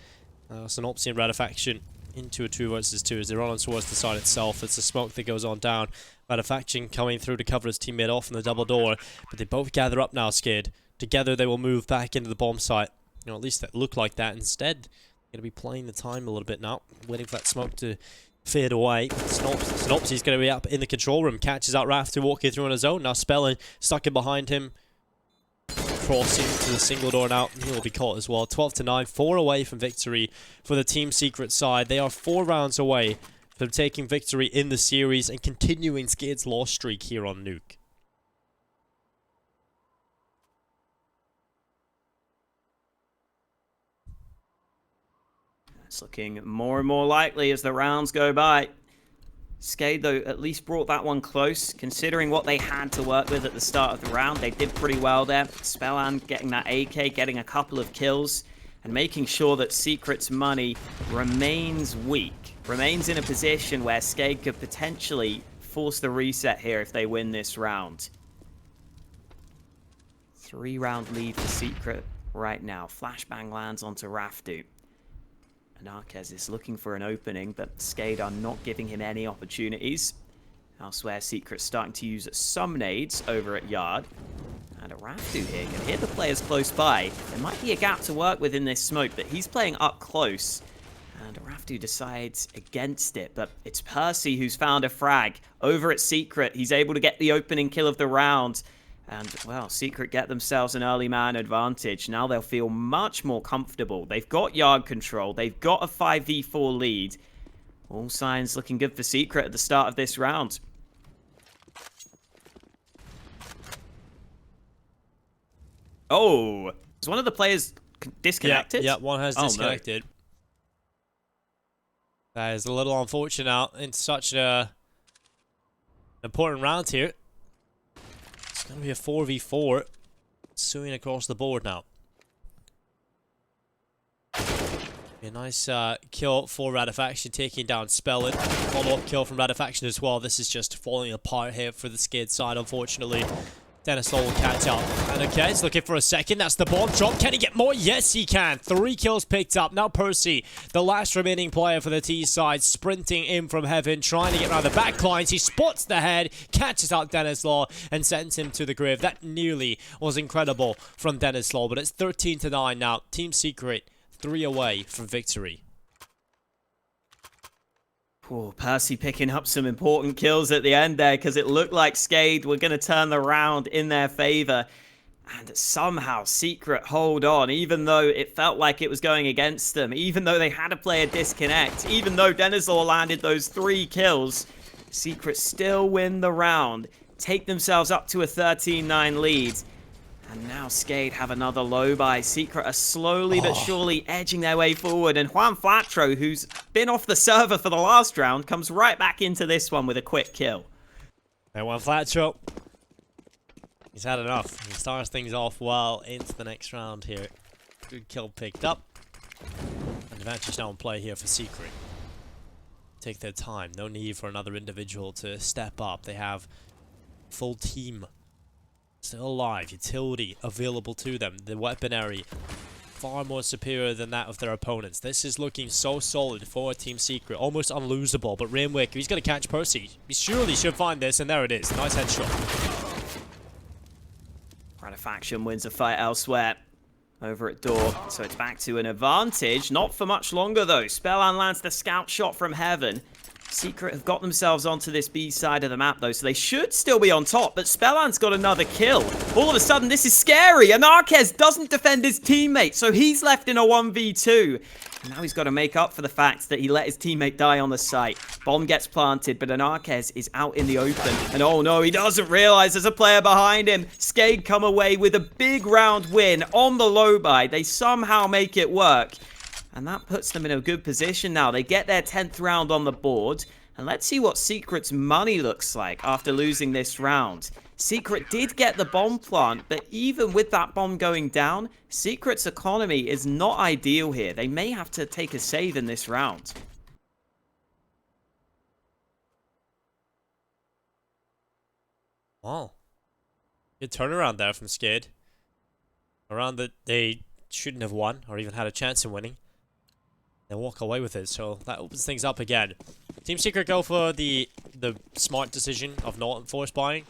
A: Sinnopsyy and rafftu into a 2 versus 2 as they run on towards the side itself. It's a smoke that goes on down. rafftu coming through to cover his teammate off in the double door, but they both gather up now, SKADE. Together they will move back into the bomb site. You know, at least that looked like that. Instead, they're going to be playing the time a little bit now, waiting for that smoke to fade away. Sinnopsyy's going to be up in the control room, catches out rafftu walking through on his own. Now SPELLAN stuck in behind him, crossing to the single door now. He will be caught as well. 12-9, 4 away from victory for the Team Secret side. They are 4 rounds away from taking victory in the series and continuing SKADE's loss streak here on Nuke.
B: It's looking more and more likely as the rounds go by. SKADE, though, at least brought that one close. Considering what they had to work with at the start of the round, they did pretty well there. SPELLAN getting that AK, getting a couple of kills, and making sure that Secret's money remains weak. Remains in a position where SKADE could potentially force the reset here if they win this round. 3-round lead for Secret right now. Flashbang lands onto rafftu. anarkez is looking for an opening, but SKADE are not giving him any opportunities. Elsewhere, Secret's starting to use some nades over at Yard. And a rafftu here can hear the players close by. There might be a gap to work with in this smoke, but he's playing up close. And rafftu decides against it, but it's Percy who's found a frag over at Secret. He's able to get the opening kill of the round. And, well, Secret get themselves an early man advantage. Now they'll feel much more comfortable. They've got yard control. They've got a 5v4 lead. All signs looking good for Secret at the start of this round. Oh, is one of the players disconnected?
A: Yeah, one has disconnected.
B: No.
A: That is a little unfortunate in such an important round here. It's going to be a 4v4 soon across the board now. A nice kill for Rafftu, taking down SPELLAN. Follow-up kill from Rafftu as well. This is just falling apart here for the SKADE side, unfortunately. dennyslaw will catch up. anarkez looking for a second. That's the bomb drop. Can he get more? Yes, he can. 3 kills picked up. Now Percy, the last remaining player for the T side, sprinting in from heaven, trying to get around the back lines. He spots the head, catches out dennyslaw, and sends him to the grave. That nearly was incredible from dennyslaw, but it's 13-9 now. Team Secret 3 away from victory.
B: Oh, Percy picking up some important kills at the end there, because it looked like SKADE were going to turn the round in their favor. And somehow Secret hold on, even though it felt like it was going against them, even though they had a player disconnect, even though dennyslaw landed those 3 kills, Secret still win the round, take themselves up to a 13-9 lead. And now SKADE have another low buy. Secret are slowly but surely edging their way forward. And Flatroo, who's been off the server for the last round, comes right back into this one with a quick kill.
A: And Flatroo, he's had enough. He starts things off well into the next round here. Good kill picked up. And advantage now in play here for Secret. Take their time. No need for another individual to step up. They have full team still alive, utility available to them, the weaponry far more superior than that of their opponents. This is looking so solid for Team Secret, almost unlosable, but Rainwaker, he's going to catch Percy. He surely should find this, and there it is. Nice headshot.
B: Rafftu wins a fight elsewhere over at door, so it's back to an advantage. Not for much longer, though. SPELLAN lands the scout shot from heaven. Secret have got themselves onto this B side of the map, though, so they should still be on top, but SPELLAN's got another kill. All of a sudden, this is scary. anarkez doesn't defend his teammate, so he's left in a 1v2. And now he's got to make up for the fact that he let his teammate die on the site. Bomb gets planted, but anarkez is out in the open. And oh no, he doesn't realize there's a player behind him. SKADE come away with a big round win on the low buy. They somehow make it work. And that puts them in a good position now. They get their 10th round on the board. And let's see what Secret's money looks like after losing this round. Secret did get the bomb plant, but even with that bomb going down, Secret's economy is not ideal here. They may have to take a save in this round.
A: Wow. Good turnaround there from SKADE. A round that they shouldn't have won or even had a chance in winning. They walk away with it, so that opens things up again. Team Secret go for the smart decision of not force buying.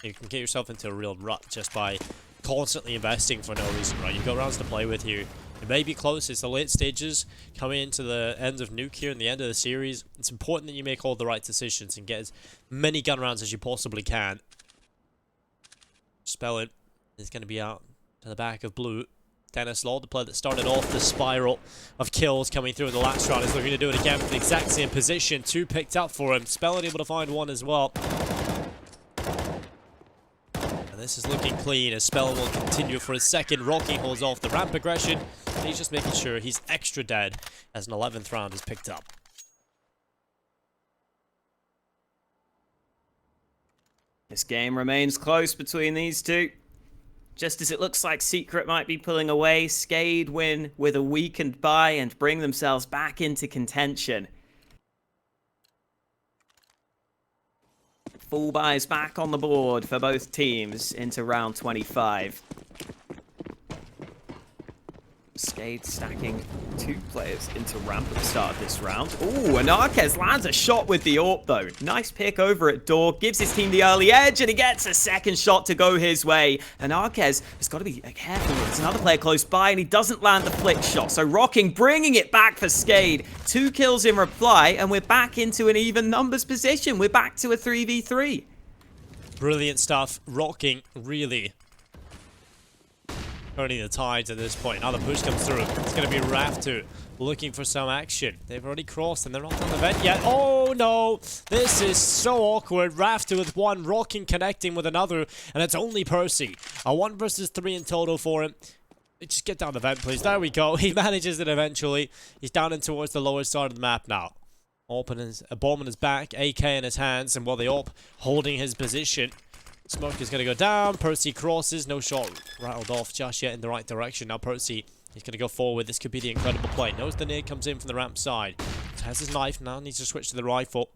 A: You can get yourself into a real rut just by constantly investing for no reason, right? You've got rounds to play with here. It may be close. It's the late stages coming into the end of Nuke here and the end of the series. It's important that you make all the right decisions and get as many gun rounds as you possibly can. SPELLAN is going to be out to the back of blue. dennyslaw, the player that started off the spiral of kills coming through in the last round, is looking to do it again with the exact same position. 2 picked up for him. SPELLAN able to find 1 as well. And this is looking clean as SPELLAN will continue for a second. Rocky holds off the ramp aggression. He's just making sure he's extra dead as an 11th round is picked up.
B: This game remains close between these two. Just as it looks like Secret might be pulling away, SKADE win with a weakened buy and bring themselves back into contention. Full buys back on the board for both teams into round 25. SKADE stacking 2 players into ramp at the start of this round. Ooh, anarkez lands a shot with the AWP though. Nice pick over at door, gives his team the early edge, and he gets a second shot to go his way. anarkez has got to be careful. There's another player close by, and he doesn't land the flick shot. So Rocking bringing it back for SKADE. 2 kills in reply, and we're back into an even numbers position. We're back to a 3v3.
A: Brilliant stuff. Rocking really turning the tides at this point. Now the push comes through. It's going to be rafftu looking for some action. They've already crossed and they're not on the vent yet. Oh no! This is so awkward. rafftu with one, Rocking connecting with another, and it's only percy. A 1 versus 3 in total for him. Just get down the vent, please. There we go. He manages it eventually. He's down and towards the lower side of the map now. A bomb in his back, AK in his hands, and while the AWP holding his position. Smoke is going to go down. Percy crosses. No shot rattled off just yet in the right direction. Now Percy, he's going to go forward. This could be the incredible play. Knows the nade comes in from the ramp side. Has his knife now. Needs to switch to the rifle.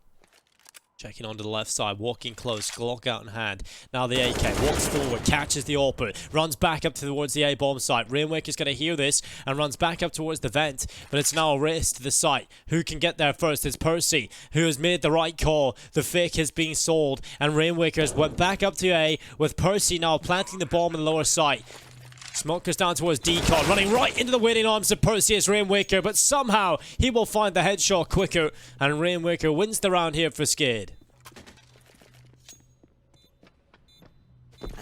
A: Checking onto the left side, walking close, Glock out in hand. Now the AK walks forward, catches the AWP, runs back up towards the A-bomb site. Rainwaker's going to hear this and runs back up towards the vent, but it's now a race to the site. Who can get there first? It's Percy, who has made the right call. The fake is being sold, and Rainwaker has went back up to A, with Percy now planting the bomb in the lower site. Smoke goes down towards Decon, running right into the waiting arms of Percy as Rainwaker, but somehow he will find the headshot quicker, and Rainwaker wins the round here for SKADE.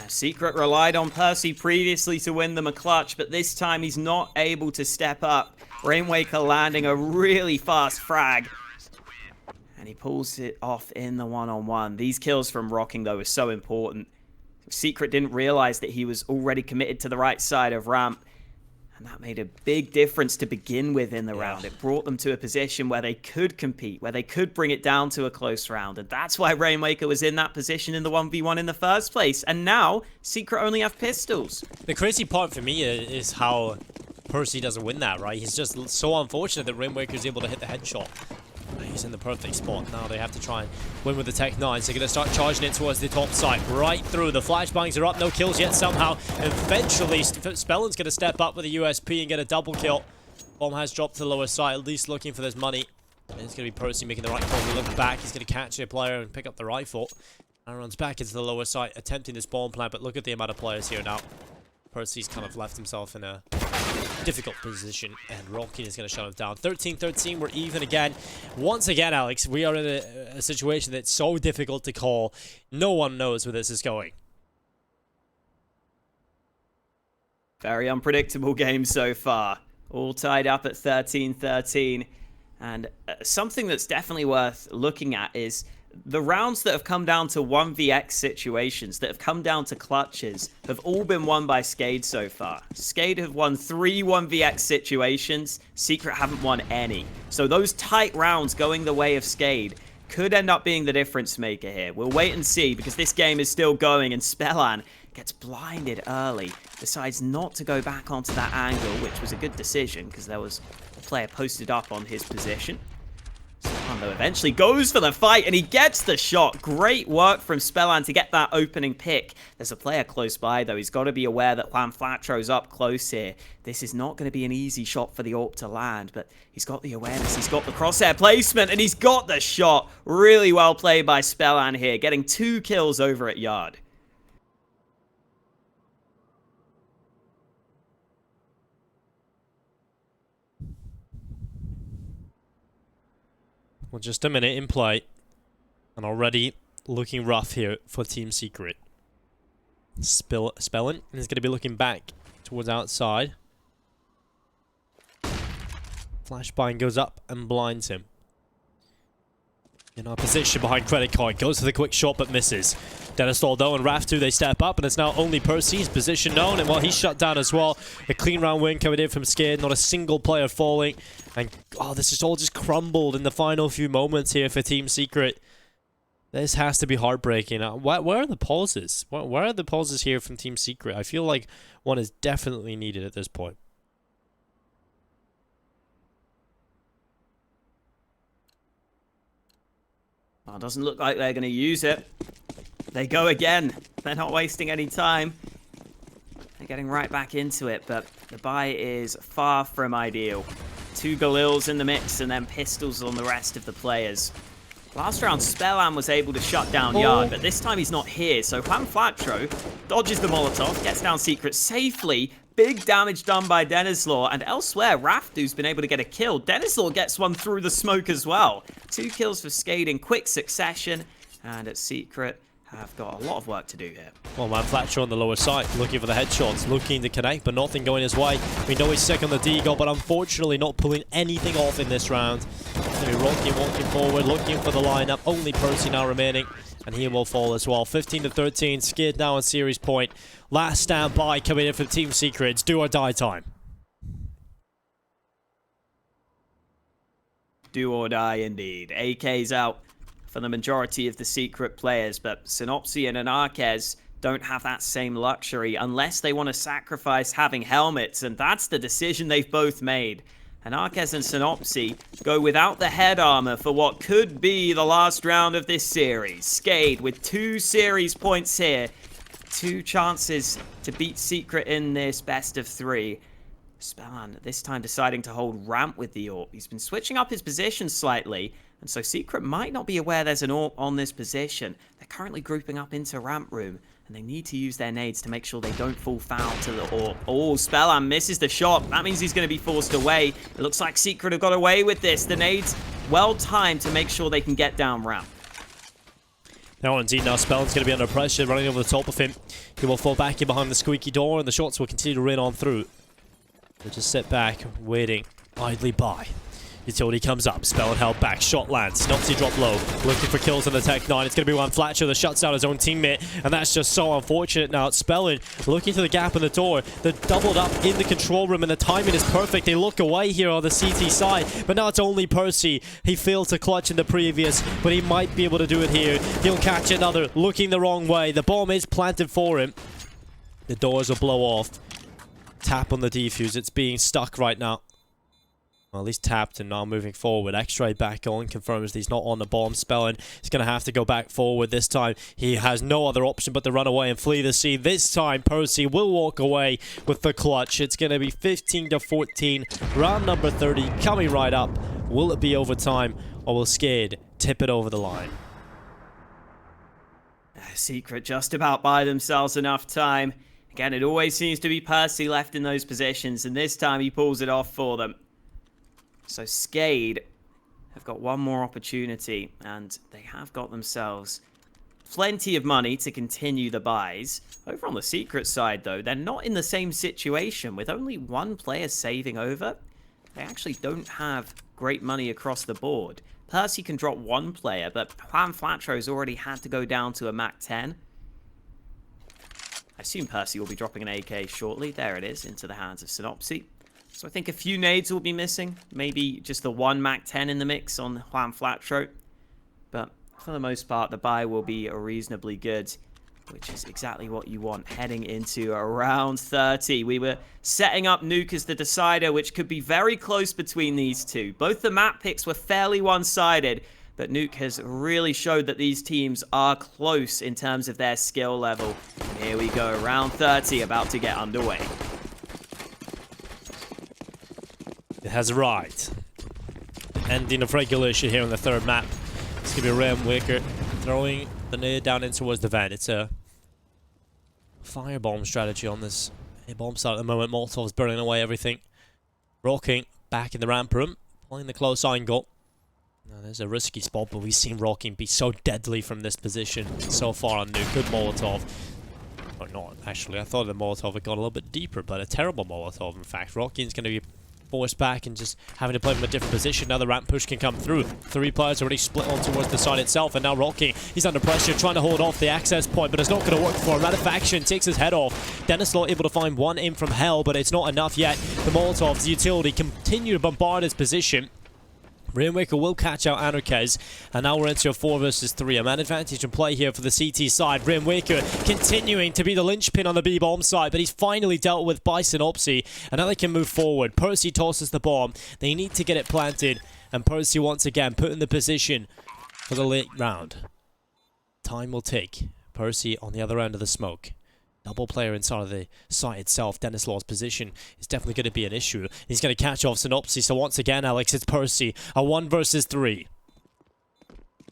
B: Secret relied on Percy previously to win them a clutch, but this time he's not able to step up. Rainwaker landing a really fast frag, and he pulls it off in the one-on-one. These kills from Rocking, though, are so important. Secret didn't realize that he was already committed to the right side of ramp, and that made a big difference to begin with in the round. It brought them to a position where they could compete, where they could bring it down to a close round, and that's why Rainwaker was in that position in the 1v1 in the first place. And now Secret only have pistols.
A: The crazy part for me is how Percy doesn't win that, right? He's just so unfortunate that Rainwaker is able to hit the headshot. He's in the perfect spot. Now they have to try and win with the Tech 9s. They're going to start charging it towards the top side. Right through. The flashbangs are up. No kills yet somehow. Eventually, SPELLAN's going to step up with a USP and get a double kill. Bomb has dropped to the lower side, at least looking for this money. And it's going to be Percy making the right call. He looks back. He's going to catch a player and pick up the rifle. And runs back into the lower side, attempting this bomb plant. But look at the amount of players here now. Percy's kind of left himself in a difficult position, and Rocking is going to shut him down. 13-13, we're even again. Once again, Alex, we are in a situation that's so difficult to call. No one knows where this is going.
B: Very unpredictable game so far. All tied up at 13-13. And something that's definitely worth looking at is the rounds that have come down to 1vx situations, that have come down to clutches, have all been won by SKADE so far. SKADE have won 3 1vx situations. Secret haven't won any. So those tight rounds going the way of SKADE could end up being the difference maker here. We'll wait and see, because this game is still going, and SPELLAN gets blinded early, decides not to go back onto that angle, which was a good decision, because there was a player posted up on his position. SPELLAN, though, eventually goes for the fight, and he gets the shot. Great work from SPELLAN to get that opening pick. There's a player close by, though. He's got to be aware that Flatroo's up close here. This is not going to be an easy shot for the AWP to land, but he's got the awareness, he's got the crosshair placement, and he's got the shot. Really well played by SPELLAN here, getting 2 kills over at Yard.
A: Well, just a minute in play, and already looking rough here for Team Secret. SPELLAN is going to be looking back towards outside. Flashbang goes up and blinds him. In our position behind credit card, goes for the quick shot but misses. dennyslaw though and rafftu, they step up, and it's now only Percy's position known, and while he's shut down as well, a clean round win coming in from SKADE, not a single player falling, and oh, this is all just crumbled in the final few moments here for Team Secret. This has to be heartbreaking. Where are the pauses? Where are the pauses here from Team Secret? I feel like one is definitely needed at this point.
B: Well, doesn't look like they're going to use it. They go again. They're not wasting any time. They're getting right back into it, but the buy is far from ideal. 2 Galils in the mix and then pistols on the rest of the players. Last round, SPELLAN was able to shut down Yard, but this time he's not here. So Flatroo dodges the Molotov, gets down Secret safely. Big damage done by dennyslaw, and elsewhere, rafftu's been able to get a kill. dennyslaw gets one through the smoke as well. 2 kills for SKADE in quick succession, and at Secret have got a lot of work to do here.
A: Well, man, Flatroo on the lower side, looking for the headshots, looking to connect, but nothing going his way. We know he's sick on the deagle, but unfortunately not pulling anything off in this round. Rocky walking forward, looking for the lineup. Only Percy now remaining, and he will fall as well. 15-13, SKADE now on series point. Last stand by coming in from Team Secret. It's do or die time.
B: Do or die indeed. AK's out for the majority of the Secret players, but Sinnopsyy and anarkez don't have that same luxury unless they want to sacrifice having helmets, and that's the decision they've both made. anarkez and Sinnopsyy go without the head armor for what could be the last round of this series. SKADE with 2 series points here. 2 chances to beat Secret in this best of 3. SPELLAN this time deciding to hold ramp with the AWP. He's been switching up his position slightly, and so Secret might not be aware there's an AWP on this position. They're currently grouping up into ramp room, and they need to use their nades to make sure they don't fall foul to the AWP. Oh, SPELLAN misses the shot. That means he's going to be forced away. It looks like Secret have got away with this. The nades well timed to make sure they can get down ramp.
A: Now indeed, now SPELLAN's going to be under pressure, running over the top of him. He will fall back in behind the squeaky door, and the shots will continue to rain on through. They just sit back, waiting idly by. Utility comes up, SPELLAN held back, shot lands, Sinnopsyy drop low, looking for kills on the Tech 9. It's going to be one Flatroo that shuts down his own teammate, and that's just so unfortunate now. SPELLAN looking to the gap in the door. They're doubled up in the control room, and the timing is perfect. They look away here on the CT side, but now it's only Percy. He failed to clutch in the previous, but he might be able to do it here. He'll catch another, looking the wrong way. The bomb is planted for him. The doors will blow off. Tap on the defuse. It's being stuck right now. Well, at least tapped and now moving forward. X-ray back on, confirms that he's not on the bomb. SPELLAN is going to have to go back forward this time. He has no other option but to run away and flee the scene. This time, Percy will walk away with the clutch. It's going to be 15-14. Round number 30 coming right up. Will it be overtime, or will SKADE tip it over the line?
B: Secret just about buy themselves enough time. Again, it always seems to be Percy left in those positions, and this time he pulls it off for them. So SKADE have got one more opportunity, and they have got themselves plenty of money to continue the buys. Over on the Secret side, though, they're not in the same situation. With only 1 player saving over, they actually don't have great money across the board. Percy can drop 1 player, but Flatroo's already had to go down to a Mac 10. I assume Percy will be dropping an AK shortly. There it is, into the hands of Sinnopsyy. So I think a few nades will be missing. Maybe just the 1 Mac 10 in the mix on Flatroo. But for the most part, the buy will be reasonably good, which is exactly what you want heading into round 30. We were setting up Nuke as the decider, which could be very close between these two. Both the map picks were fairly one-sided, but Nuke has really showed that these teams are close in terms of their skill level. And here we go, round 30 about to get underway.
A: It has arrived. Ending of regulation here on the 3rd map. It's going to be Rainwaker throwing the nade down in towards the vent. It's a firebomb strategy on this bomb site at the moment. Molotov's burning away everything. Rocking back in the ramp room, pulling the close angle. Now, there's a risky spot, but we've seen Rocking be so deadly from this position so far on Nuke. Good Molotov. Or not, actually. I thought the Molotov had gone a little bit deeper, but a terrible Molotov, in fact. Rocking's going to be forced back and just having to play from a different position. Now the ramp push can come through. 3 players already split on towards the side itself, and now Rocking, he's under pressure, trying to hold off the access point, but it's not going to work for him. Ratifaction takes his head off. dennyslaw able to find 1 in from hell, but it's not enough yet. The Molotovs, the utility, continue to bombard his position. Rainwaker will catch out anarkez, and now we're into a 4 versus 3. A man advantage in play here for the CT side. Rainwaker continuing to be the linchpin on the B-bomb side, but he's finally dealt with by Sinnopsyy, and now they can move forward. Percy tosses the bomb. They need to get it planted, and Percy once again put in the position for the late round. Time will tick. Percy on the other end of the smoke. Double player inside of the site itself. dennyslaw's position is definitely going to be an issue. He's going to catch off Sinnopsyy. So once again, Alex, it's Percy. A 1 versus 3.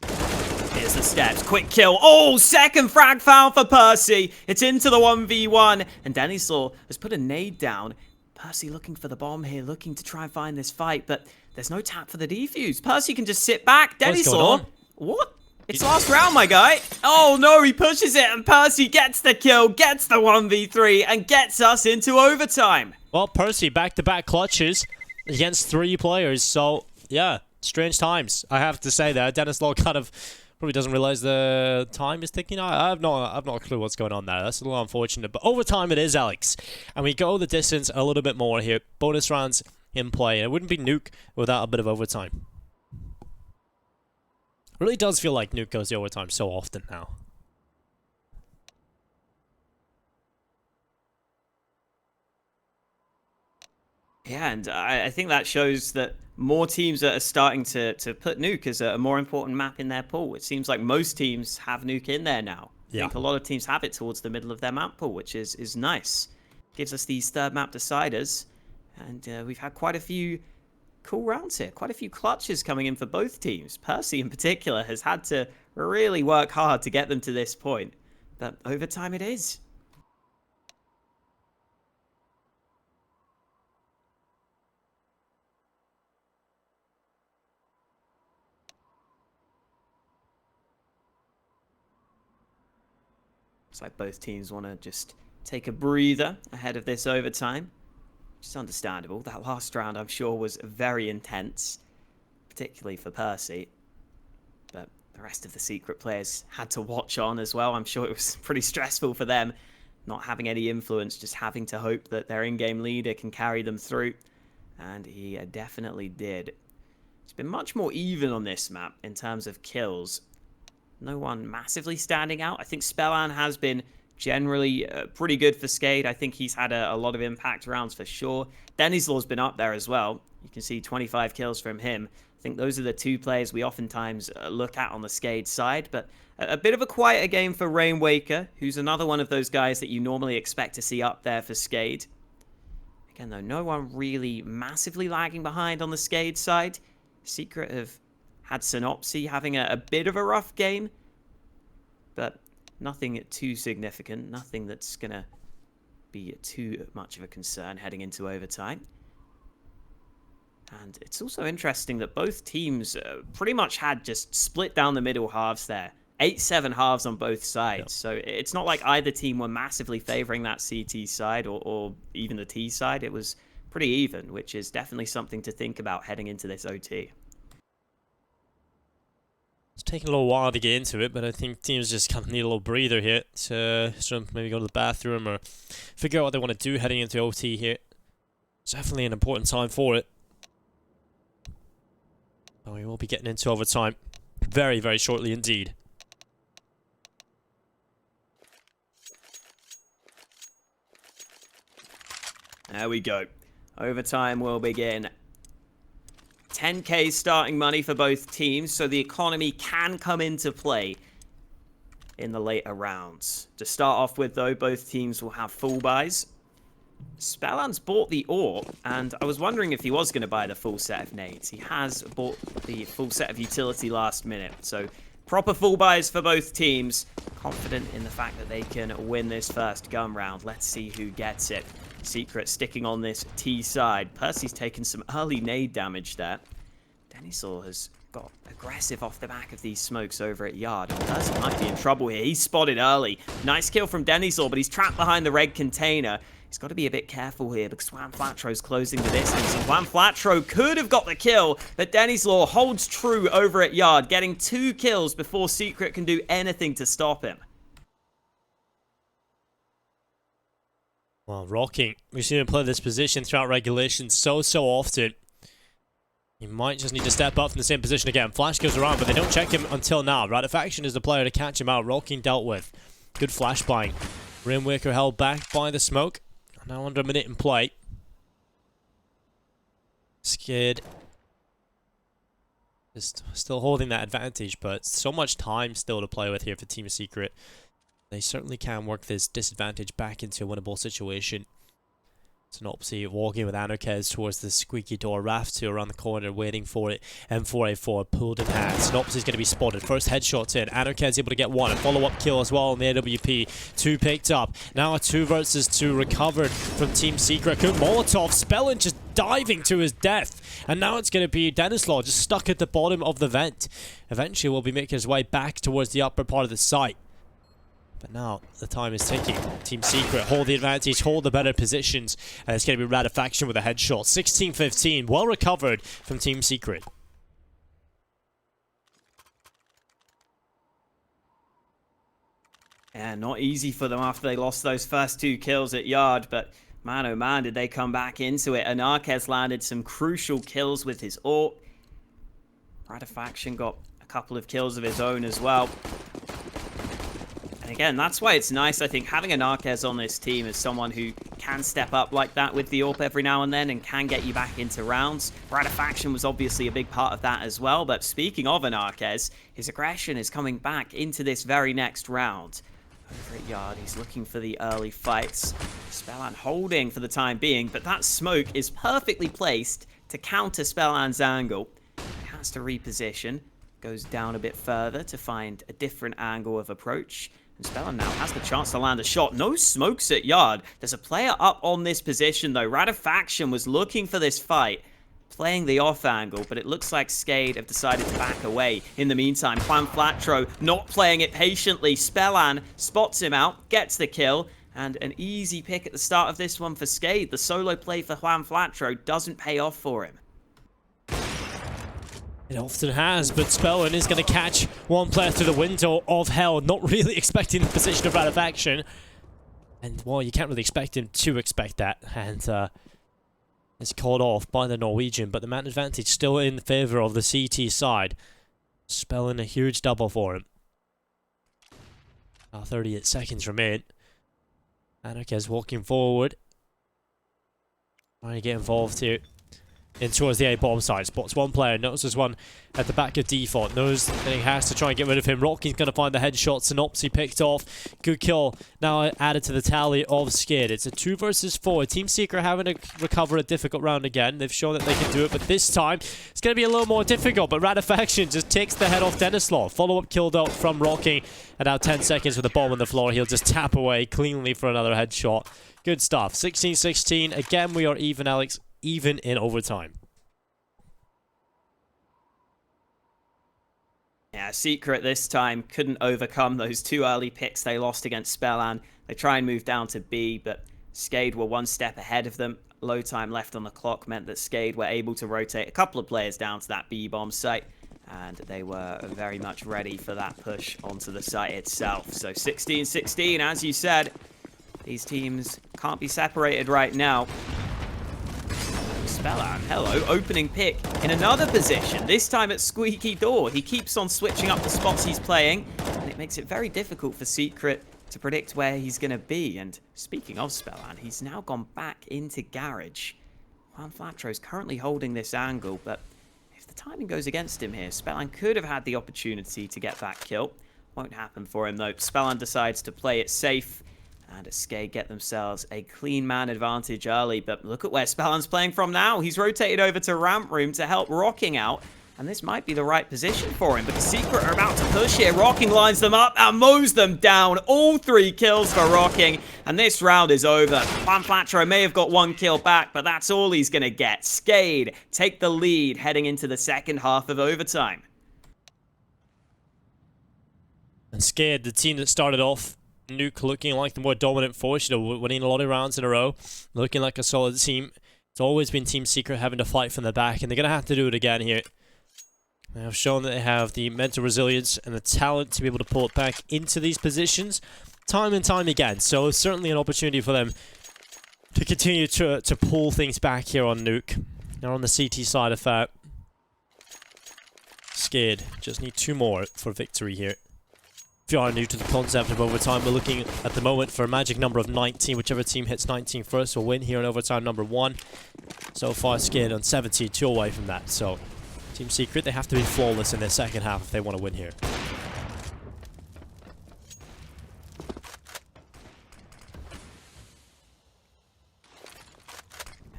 B: Here's the steps. Quick kill. Oh, second frag foul for Percy. It's into the 1v1. And dennyslaw has put a nade down. Percy looking for the bomb here, looking to try and find this fight. But there's no tap for the defuse. Percy can just sit back. dennyslaw. What? It's last round, my guy. Oh, no, he pushes it, and Percy gets the kill, gets the 1v3, and gets us into overtime.
A: Well, Percy back-to-back clutches against 3 players, so, yeah, strange times. I have to say that. dennyslaw kind of probably doesn't realize the time is ticking. I've not a clue what's going on there. That's a little unfortunate, but overtime it is, Alex. And we go the distance a little bit more here. Bonus rounds in play. It wouldn't be Nuke without a bit of overtime. Really does feel like Nuke goes to overtime so often now.
B: Yeah, and I think that shows that more teams are starting to put Nuke as a more important map in their pool. It seems like most teams have Nuke in there now.
A: Yeah.
B: I think a lot of teams have it towards the middle of their map pool, which is nice. Gives us these third map deciders, and we've had quite a few cool rounds here. Quite a few clutches coming in for both teams. Percy in particular has had to really work hard to get them to this point. But overtime it is. Looks like both teams want to just take a breather ahead of this overtime. Which is understandable. That last round, I'm sure, was very intense, particularly for Percy. But the rest of the Secret players had to watch on as well. I'm sure it was pretty stressful for them, not having any influence, just having to hope that their in-game leader can carry them through. And he definitely did. It's been much more even on this map in terms of kills. No one massively standing out. I think SPELLAN has been generally pretty good for SKADE. I think he's had a lot of impact rounds for sure. dennyslaw's been up there as well. You can see 25 kills from him. I think those are the 2 players we oftentimes look at on the SKADE side. But a bit of a quieter game for Rainwaker, who's another one of those guys that you normally expect to see up there for SKADE. Again, though, no one really massively lagging behind on the SKADE side. Secret have had Sinnopsyy having a bit of a rough game, but nothing too significant, nothing that's going to be too much of a concern heading into overtime. And it's also interesting that both teams pretty much had just split down the middle halves there. 8-7 halves on both sides. Yep. So it's not like either team were massively favoring that CT side or even the T side. It was pretty even, which is definitely something to think about heading into this OT.
A: It's taking a little while to get into it, but I think teams just kind of need a little breather here to maybe go to the bathroom or figure out what they want to do heading into OT here. It's definitely an important time for it. But we will be getting into overtime very, very shortly indeed.
B: There we go. Overtime will begin. 10k starting money for both teams, so the economy can come into play in the later rounds. To start off with, though, both teams will have full buys. SPELLAN's bought the AWP, and I was wondering if he was going to buy the full set of nades. He has bought the full set of utility last minute, so proper full buys for both teams. Confident in the fact that they can win this first gun round. Let's see who gets it. Secret sticking on this T side. Percy's taken some early nade damage there. dennyslaw has got aggressive off the back of these smokes over at Yard. Percy might be in trouble here. He's spotted early. Nice kill from dennyslaw, but he's trapped behind the red container. He's got to be a bit careful here because Flatroo's closing the distance. And Flatroo could have got the kill, but dennyslaw holds true over at Yard, getting 2 kills before Secret can do anything to stop him.
A: Well, rocking. We've seen him play this position throughout regulation so often. He might just need to step up from the same position again. Flash goes around, but they don't check him until now. rafftu is the player to catch him out. Rocking dealt with. Good flash buying. Rainwaker held back by the smoke. Now under a minute in play. SKADE just still holding that advantage, but so much time still to play with here for Team Secret. They certainly can work this disadvantage back into a winnable situation. Sinnopsyy walking with anarkez towards the squeaky door. rafftu around the corner waiting for it. M4A4 pulled in hand. Sinnopsyy's going to be spotted. First headshots in. anarkez able to get one. A follow-up kill as well on the AWP. 2 picked up. Now a 2 versus 2 recovered from Team Secret. Good Molotov. SPELLAN just diving to his death. And now it's going to be dennyslaw just stuck at the bottom of the vent. Eventually will be making his way back towards the upper part of the site. But now the time is ticking. Team Secret hold the advantage, hold the better positions, and it's going to be rafftu with a headshot. 16-15, well recovered from Team Secret.
B: Yeah, not easy for them after they lost those first 2 kills at Yard, but man oh man did they come back into it. anarkez landed some crucial kills with his ult. rafftu got a couple of kills of his own as well. Again, that's why it's nice, I think, having anarkez on this team as someone who can step up like that with the AWP every now and then and can get you back into rounds. rafftu was obviously a big part of that as well, but speaking of anarkez, his aggression is coming back into this very next round. Over at Yard, he's looking for the early fights. SPELLAN holding for the time being, but that smoke is perfectly placed to counter SPELLAN's angle. He has to reposition, goes down a bit further to find a different angle of approach. And SPELLAN now has the chance to land a shot. No smokes at Yard. There's a player up on this position, though. rafftu was looking for this fight, playing the off angle, but it looks like SKADE have decided to back away. In the meantime, Flatroo not playing it patiently. SPELLAN spots him out, gets the kill, and an easy pick at the start of this one for SKADE. The solo play for Flatroo doesn't pay off for him.
A: It often has, but SPELLAN is going to catch one player through the window of hell, not really expecting the position of rafftu. And, well, you can't really expect him to expect that. And it's called off by the Norwegian, but the man advantage still in favor of the CT side. SPELLAN a huge double for him. Now 38 seconds remain. anarkez walking forward. Trying to get involved here. In towards the A-bomb side. Spots one player. Notices one at the back of default. Knows that he has to try and get rid of him. Rocking's going to find the headshot. Sinnopsyy picked off. Good kill. Now added to the tally of SKADE. It's a 2 versus 4. Team Secret having to recover a difficult round again. They've shown that they can do it, but this time it's going to be a little more difficult. But rafftu just takes the head off dennyslaw. Follow-up kill though from Rocking. And now 10 seconds with the bomb on the floor. He'll just tap away cleanly for another headshot. Good stuff. 16-16. Again, we are even, Alex. Even in overtime.
B: Yeah, Secret this time couldn't overcome those 2 early picks they lost against SPELLAN. They try and move down to B, but SKADE were 1 step ahead of them. Low time left on the clock meant that SKADE were able to rotate a couple of players down to that B-bomb site, and they were very much ready for that push onto the site itself. So 16-16, as you said, these teams can't be separated right now. SPELLAN, hello, opening pick in another position, this time at squeaky door. He keeps on switching up the spots he's playing, and it makes it very difficult for Secret to predict where he's going to be. And speaking of SPELLAN, he's now gone back into garage. Flatroo is currently holding this angle, but if the timing goes against him here, SPELLAN could have had the opportunity to get that kill. Won't happen for him though. SPELLAN decides to play it safe, and SKADE get themselves a clean man advantage early. But look at where SPELLAN's playing from now. He's rotated over to ramp room to help Rocking out. And this might be the right position for him. But the Secret are about to push here. Rocking lines them up and mows them down. All 3 kills for Rocking. And this round is over. Flatroo may have got 1 kill back, but that's all he's going to get. SKADE take the lead heading into the second half of overtime.
A: And SKADE, the team that started off, Nuke looking like the more dominant force, you know, winning a lot of rounds in a row, looking like a solid team. It's always been Team Secret having to fight from the back, and they're going to have to do it again here. They have shown that they have the mental resilience and the talent to be able to pull it back into these positions time and time again. So it's certainly an opportunity for them to continue to pull things back here on Nuke. They're on the CT side of that. SKADE. Just need 2 more for victory here. If you are new to the concept of overtime, we're looking at the moment for a magic number of 19. Whichever team hits 19 first will win here in overtime number 1. So far, SKADE on 17, 2 away from that. So, Team Secret, they have to be flawless in their second half if they want to win here.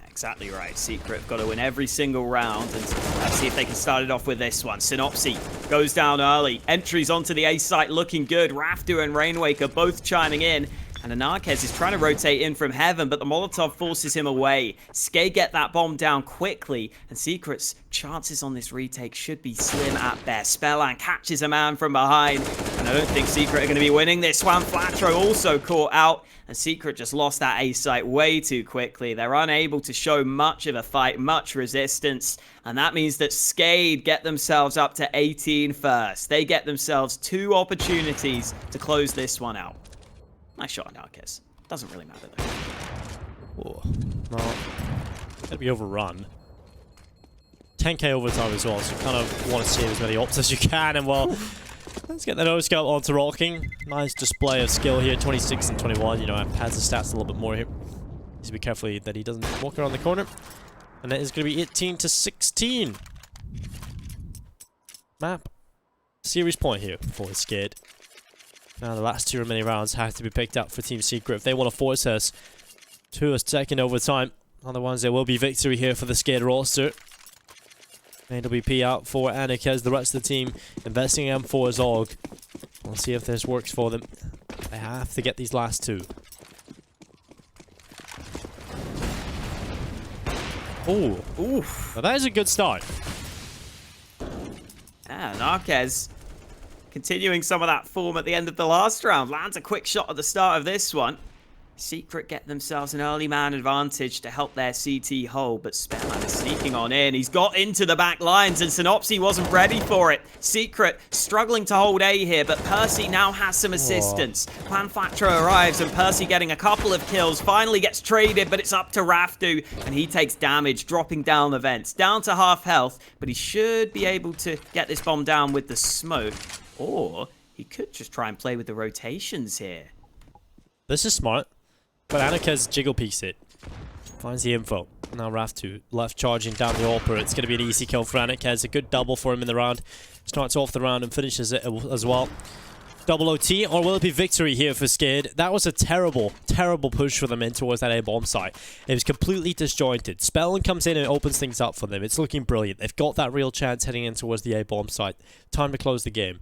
B: Exactly right. Secret have got to win every single round, and let's see if they can start it off with this one. Sinnopsyy goes down early. Entries onto the A site looking good. rafftu and Rainwaker both chiming in. And anarkez is trying to rotate in from heaven, but the Molotov forces him away. SKADE get that bomb down quickly, and Secret's chances on this retake should be slim at best. SPELLAN catches a man from behind, and I don't think Secret are going to be winning this one. Flatroo also caught out, and Secret just lost that A site way too quickly. They're unable to show much of a fight, much resistance, and that means that SKADE get themselves up to 18 first. They get themselves 2 opportunities to close this one out. Nice shot, anarkez. Doesn't really matter, though.
A: Oh, well, gotta be overrun. 10k overtime as well, so you kind of want to save as many ops as you can, and well, let's get the no-scope onto rocking. Nice display of skill here, 26 and 21, you know, and pads the stats a little bit more here. Needs to be careful that he doesn't walk around the corner. And it is going to be 18 to 16. Map. Series point here for SKADE. Now the last 2 remaining rounds have to be picked up for Team Secret if they want to force us to a second overtime. Otherwise, there will be victory here for the SKADE roster. AWP out for anarkez. The rest of the team investing in M4 as AUG. We'll see if this works for them. They have to get these last 2. Oh, oof! Now that is a good start.
B: Yeah, anarkez continuing some of that form at the end of the last round. Lands a quick shot at the start of this one. Secret get themselves an early man advantage to help their CT hold, but SPELLAN is sneaking on in. He's got into the back lines, and Sinnopsyy wasn't ready for it. Secret struggling to hold A here, but percy now has some assistance. Plan Flatroo arrives, and percy getting a couple of kills. Finally gets traded, but it's up to rafftu, and he takes damage, dropping down the vents. Down to half health, but he should be able to get this bomb down with the smoke. Or he could just try and play with the rotations here.
A: This is smart. But anarkez jiggle peeks it. Finds the info. Now rafftu left charging down the AWPer. It's going to be an easy kill for anarkez. A good double for him in the round. Starts off the round and finishes it as well. Double OT, or will it be victory here for SKADE? That was a terrible, terrible push for them in towards that A-bomb site. It was completely disjointed. SPELLAN comes in and opens things up for them. It's looking brilliant. They've got that real chance heading in towards the A-bomb site. Time to close the game.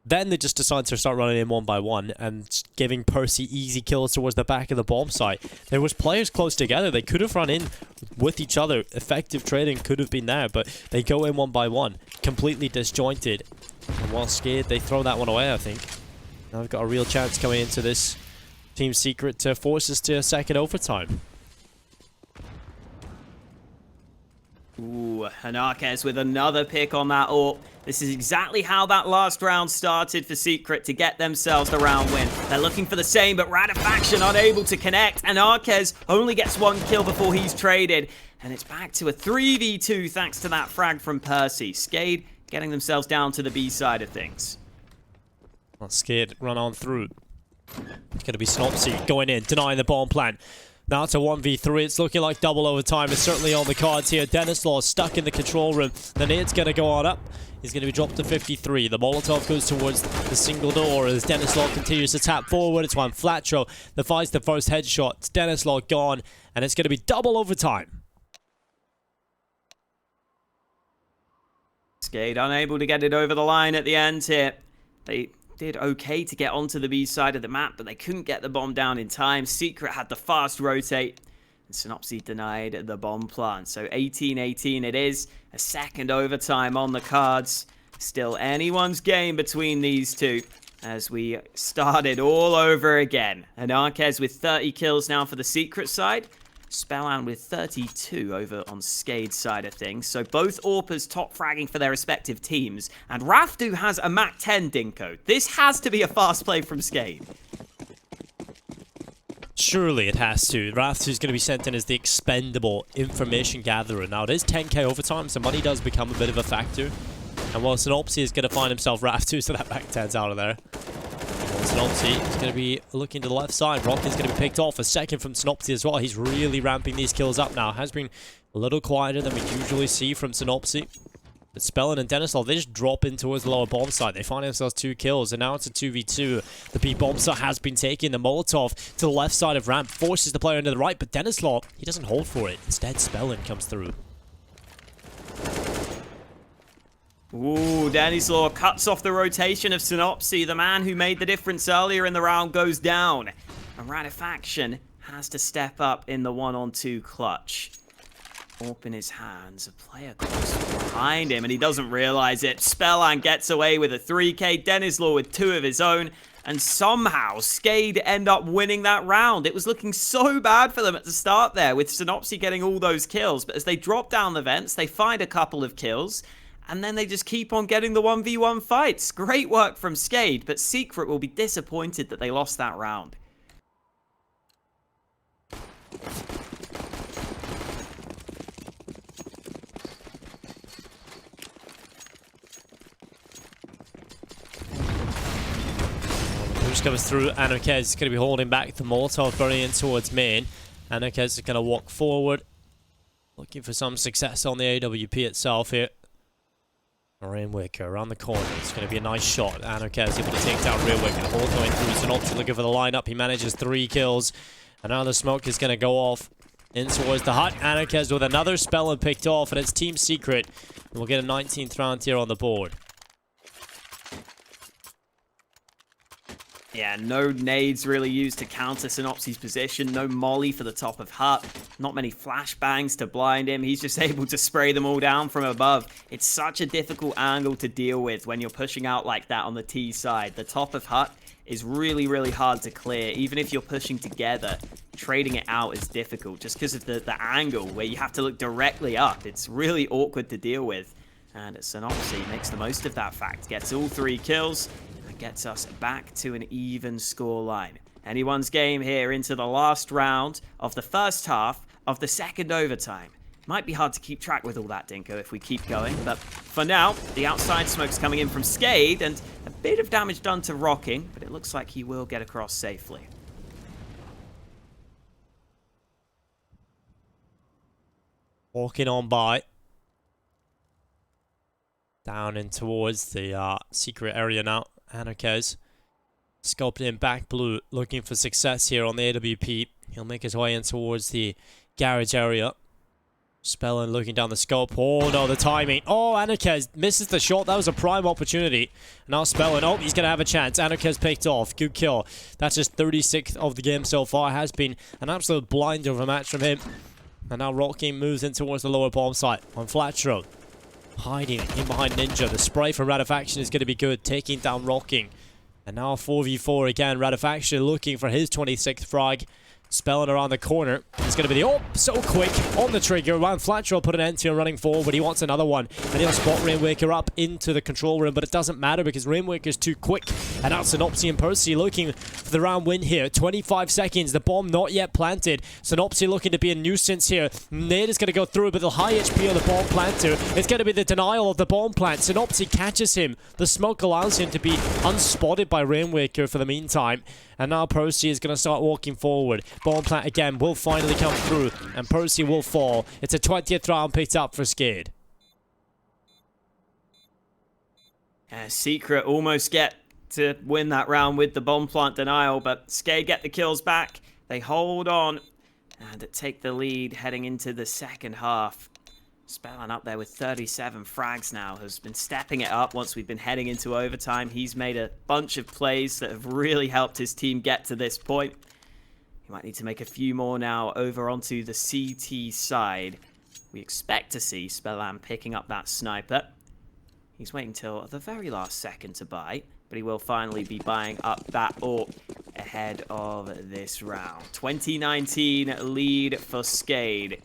A: Then they just decide to start running in 1 by 1 and giving percy easy kills towards the back of the bomb site. There was players close together. They could have run in with each other. Effective trading could have been there, but they go in 1 by 1. Completely disjointed. And while SKADE, they throw that one away, I think. Now we've got a real chance coming into this Team Secret to force us to a second overtime.
B: Ooh, anarkez with another pick on that AWP. This is exactly how that last round started for Secret to get themselves the round win. They're looking for the same, but Radefaction unable to connect. anarkez only gets 1 kill before he's traded. And it's back to a 3v2 thanks to that frag from percy. SKADE getting themselves down to the B side of things.
A: Well, SKADE run on through. It's going to be Sinnopsyy going in, denying the bomb plant. Now it's a 1v3. It's looking like double overtime. It's certainly on the cards here. dennyslaw stuck in the control room. The nade's going to go on up. He's going to be dropped to 53. The Molotov goes towards the single door as dennyslaw continues to tap forward. It's one Flatroo that finds the first headshot. It's dennyslaw gone, and it's going to be double overtime.
B: SKADE unable to get it over the line at the end here. They did okay to get onto the B side of the map, but they couldn't get the bomb down in time. Secret had the fast rotate, and Sinnopsyy denied the bomb plant. So 18-18 it is. A second overtime on the cards. Still anyone's game between these two as we started all over again. anarkez with 30 kills now for the Secret side. SPELLAN with 32 over on SKADE's side of things. So both AWPers top fragging for their respective teams. And rafftu has a Mac 10 dinko. This has to be a fast play from SKADE.
A: Surely it has to. rafftu's going to be sent in as the expendable information gatherer. Now it is 10k overtime, so money does become a bit of a factor. And well, Sinnopsyy is going to find himself rafftu, so that back 10's out of there. Sinnopsyy is going to be looking to the left side. Rocket's going to be picked off. A second from Sinnopsyy as well. He's really ramping these kills up now. Has been a little quieter than we usually see from Sinnopsyy. But SPELLAN and dennyslaw, they just drop in towards the lower bomb site. They find themselves 2 kills, and now it's a 2v2. The B bomb site has been taken. The Molotov to the left side of ramp forces the player into the right, but dennyslaw, he doesn't hold for it. Instead, SPELLAN comes through.
B: Ooh, dennyslaw cuts off the rotation of Sinnopsyy. The man who made the difference earlier in the round goes down. And rafftu has to step up in the 1-on-2 clutch. Open his hands, a player close behind him, and he doesn't realize it. SPELLAN gets away with a 3k, dennyslaw with 2 of his own, and somehow SKADE end up winning that round. It was looking so bad for them at the start there, with Sinnopsyy getting all those kills, but as they drop down the vents, they find a couple of kills, and then they just keep on getting the 1v1 fights. Great work from SKADE, but Secret will be disappointed that they lost that round.
A: Comes through. anarkez is going to be holding back the Molotov, burning in towards main. anarkez is going to walk forward, looking for some success on the AWP itself here. Rainwaker around the corner. It's going to be a nice shot. anarkez able to take down Rainwaker. The whole going through. Sinnopsyy looking for the lineup. He manages 3 kills. And now the smoke is going to go off in towards the hut. anarkez with another SPELLAN picked off, and it's Team Secret. And we'll get a 19th round here on the board.
B: Yeah, no nades really used to counter Sinnopsyy's position. No molly for the top of hut. Not many flashbangs to blind him. He's just able to spray them all down from above. It's such a difficult angle to deal with when you're pushing out like that on the T side. The top of hut is really, really hard to clear. Even if you're pushing together, trading it out is difficult just because of the angle where you have to look directly up. It's really awkward to deal with. And Sinnopsyy makes the most of that fact. Gets all 3 kills. Gets us back to an even scoreline. Anyone's game here into the last round of the first half of the second overtime. Might be hard to keep track with all that, Dinko, if we keep going, but for now, the outside smoke's coming in from SKADE, and a bit of damage done to Rocking, but it looks like he will get across safely.
A: Walking on by. Down in towards the secret area now. anarkez scoped in back blue, looking for success here on the AWP. He'll make his way in towards the garage area. SPELLAN looking down the scope. Oh no, the timing. Oh, anarkez misses the shot. That was a prime opportunity. Now SPELLAN. Oh, he's going to have a chance. anarkez picked off. Good kill. That's his 36th of the game so far. Has been an absolute blinder of a match from him. And now Rocking moves in towards the lower bomb site on Flatroo. Hiding in behind Ninja. The spray from rafftu is going to be good, taking down Rocking. And now 4v4 again. rafftu looking for his 26th frag. SPELLAN around the corner. It's going to be the... Oh, so quick on the trigger. Flatroo put an end to running forward, but he wants another one. And he'll spot Rainwaker up into the control room, but it doesn't matter because Rainwaker's too quick. And now Sinnopsyy and Percy looking for the round win here. 25 seconds. The bomb not yet planted. Sinnopsyy looking to be a nuisance here. Nade is going to go through, but the high HP on the bomb planter. It's going to be the denial of the bomb plant. Sinnopsyy catches him. The smoke allows him to be unspotted by Rainwaker for the meantime. And now Percy is going to start walking forward. Bomb plant again will finally come through. And Percy will fall. It's a 20th round picked up for SKADE.
B: Secret almost get to win that round with the bomb plant denial, but SKADE get the kills back. They hold on and take the lead heading into the second half. SPELLAN up there with 37 frags now, has been stepping it up once we've been heading into overtime. He's made a bunch of plays that have really helped his team get to this point. He might need to make a few more now over onto the CT side. We expect to see SPELLAN picking up that sniper. He's waiting till the very last second to buy, but he will finally be buying up that AWP ahead of this round. 2019 lead for SKADE.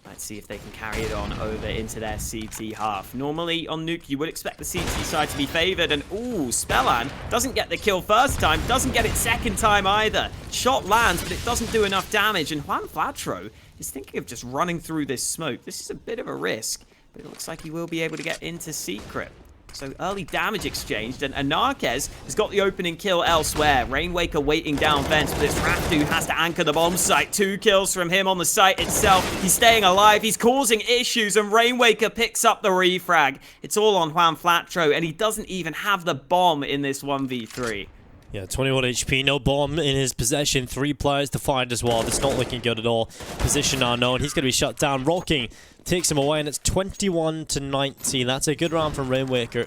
B: Let's see if they can carry it on over into their CT half. Normally, on Nuke, you would expect the CT side to be favored. And, ooh, SPELLAN doesn't get the kill first time. Doesn't get it second time either. Shot lands, but it doesn't do enough damage. And Flatroo is thinking of just running through this smoke. This is a bit of a risk. but it looks like he will be able to get into Secret. So early damage exchanged, and anarkez has got the opening kill elsewhere. Rainwaker waiting down vents, but it's rafftu has to anchor the bomb site. 2 kills from him on the site itself. He's staying alive, he's causing issues, and Rainwaker picks up the refrag. It's all on Flatroo, and he doesn't even have the bomb in this 1v3.
A: Yeah, 21 HP, no bomb in his possession. 3 players to find as well. It's not looking good at all. Position unknown. He's going to be shut down. Rocking takes him away, and it's 21 to 19. That's a good round from Rainwaker.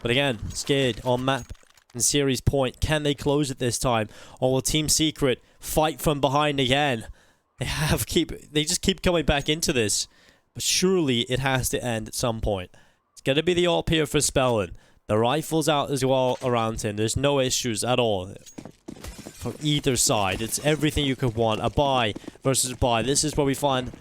A: But again, SKADE on map and series point. Can they close it this time? Or will Team Secret fight from behind again? They just keep coming back into this. But surely it has to end at some point. It's going to be the AWP here for SPELLAN. The rifle's out as well around him. There's no issues at all from either side. It's everything you could want. A buy versus buy. This is where we find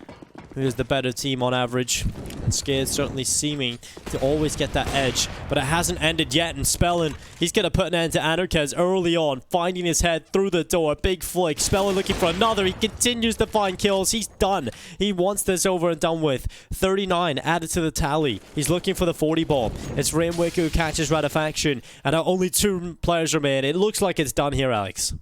A: who is the better team on average. And SKADE certainly seeming to always get that edge. But it hasn't ended yet. And SPELLAN, he's going to put an end to anarkez early on. Finding his head through the door. Big flick. SPELLAN looking for another. He continues to find kills. He's done. He wants this over and done with. 39 added to the tally. He's looking for the 40 bomb. It's Rainwaker who catches rafftu. And only 2 players remain. It looks like it's done here, Alex.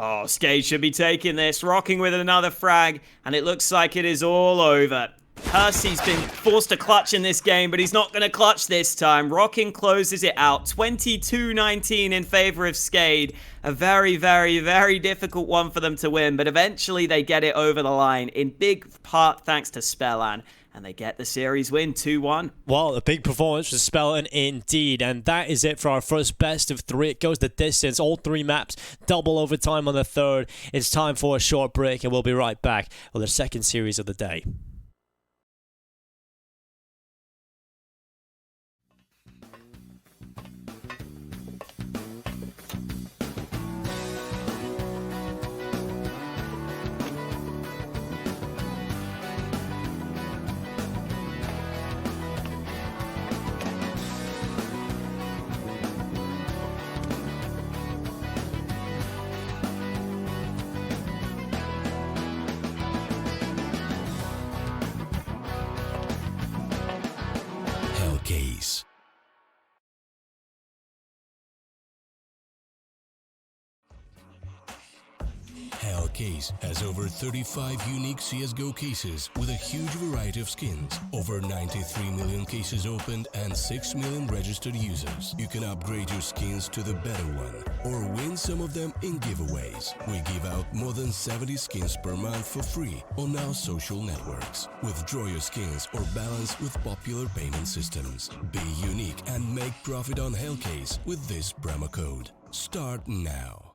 B: Oh, SKADE should be taking this, rocking with another frag, and it looks like it is all over. Percy's been forced to clutch in this game, but he's not going to clutch this time. Rocking closes it out, 22-19 in favor of SKADE. A very, very, very difficult one for them to win, but eventually they get it over the line, in big part thanks to SPELLAN. And they get the series win, 2-1.
A: Well, a big performance for SPELLAN indeed. And that is it for our first best of 3. It goes the distance. All 3 maps. Double overtime on the 3rd. It's time for a short break, and we'll be right back with the second series of the day.
C: Hellcase. Hellcase has over 35 unique CSGO cases with a huge variety of skins, over 93 million cases opened and 6 million registered users. You can upgrade your skins to the better one or win some of them in giveaways. We give out more than 70 skins per month for free on our social networks. Withdraw your skins or balance with popular payment systems. Be unique and make profit on Hellcase with this promo code. Start now.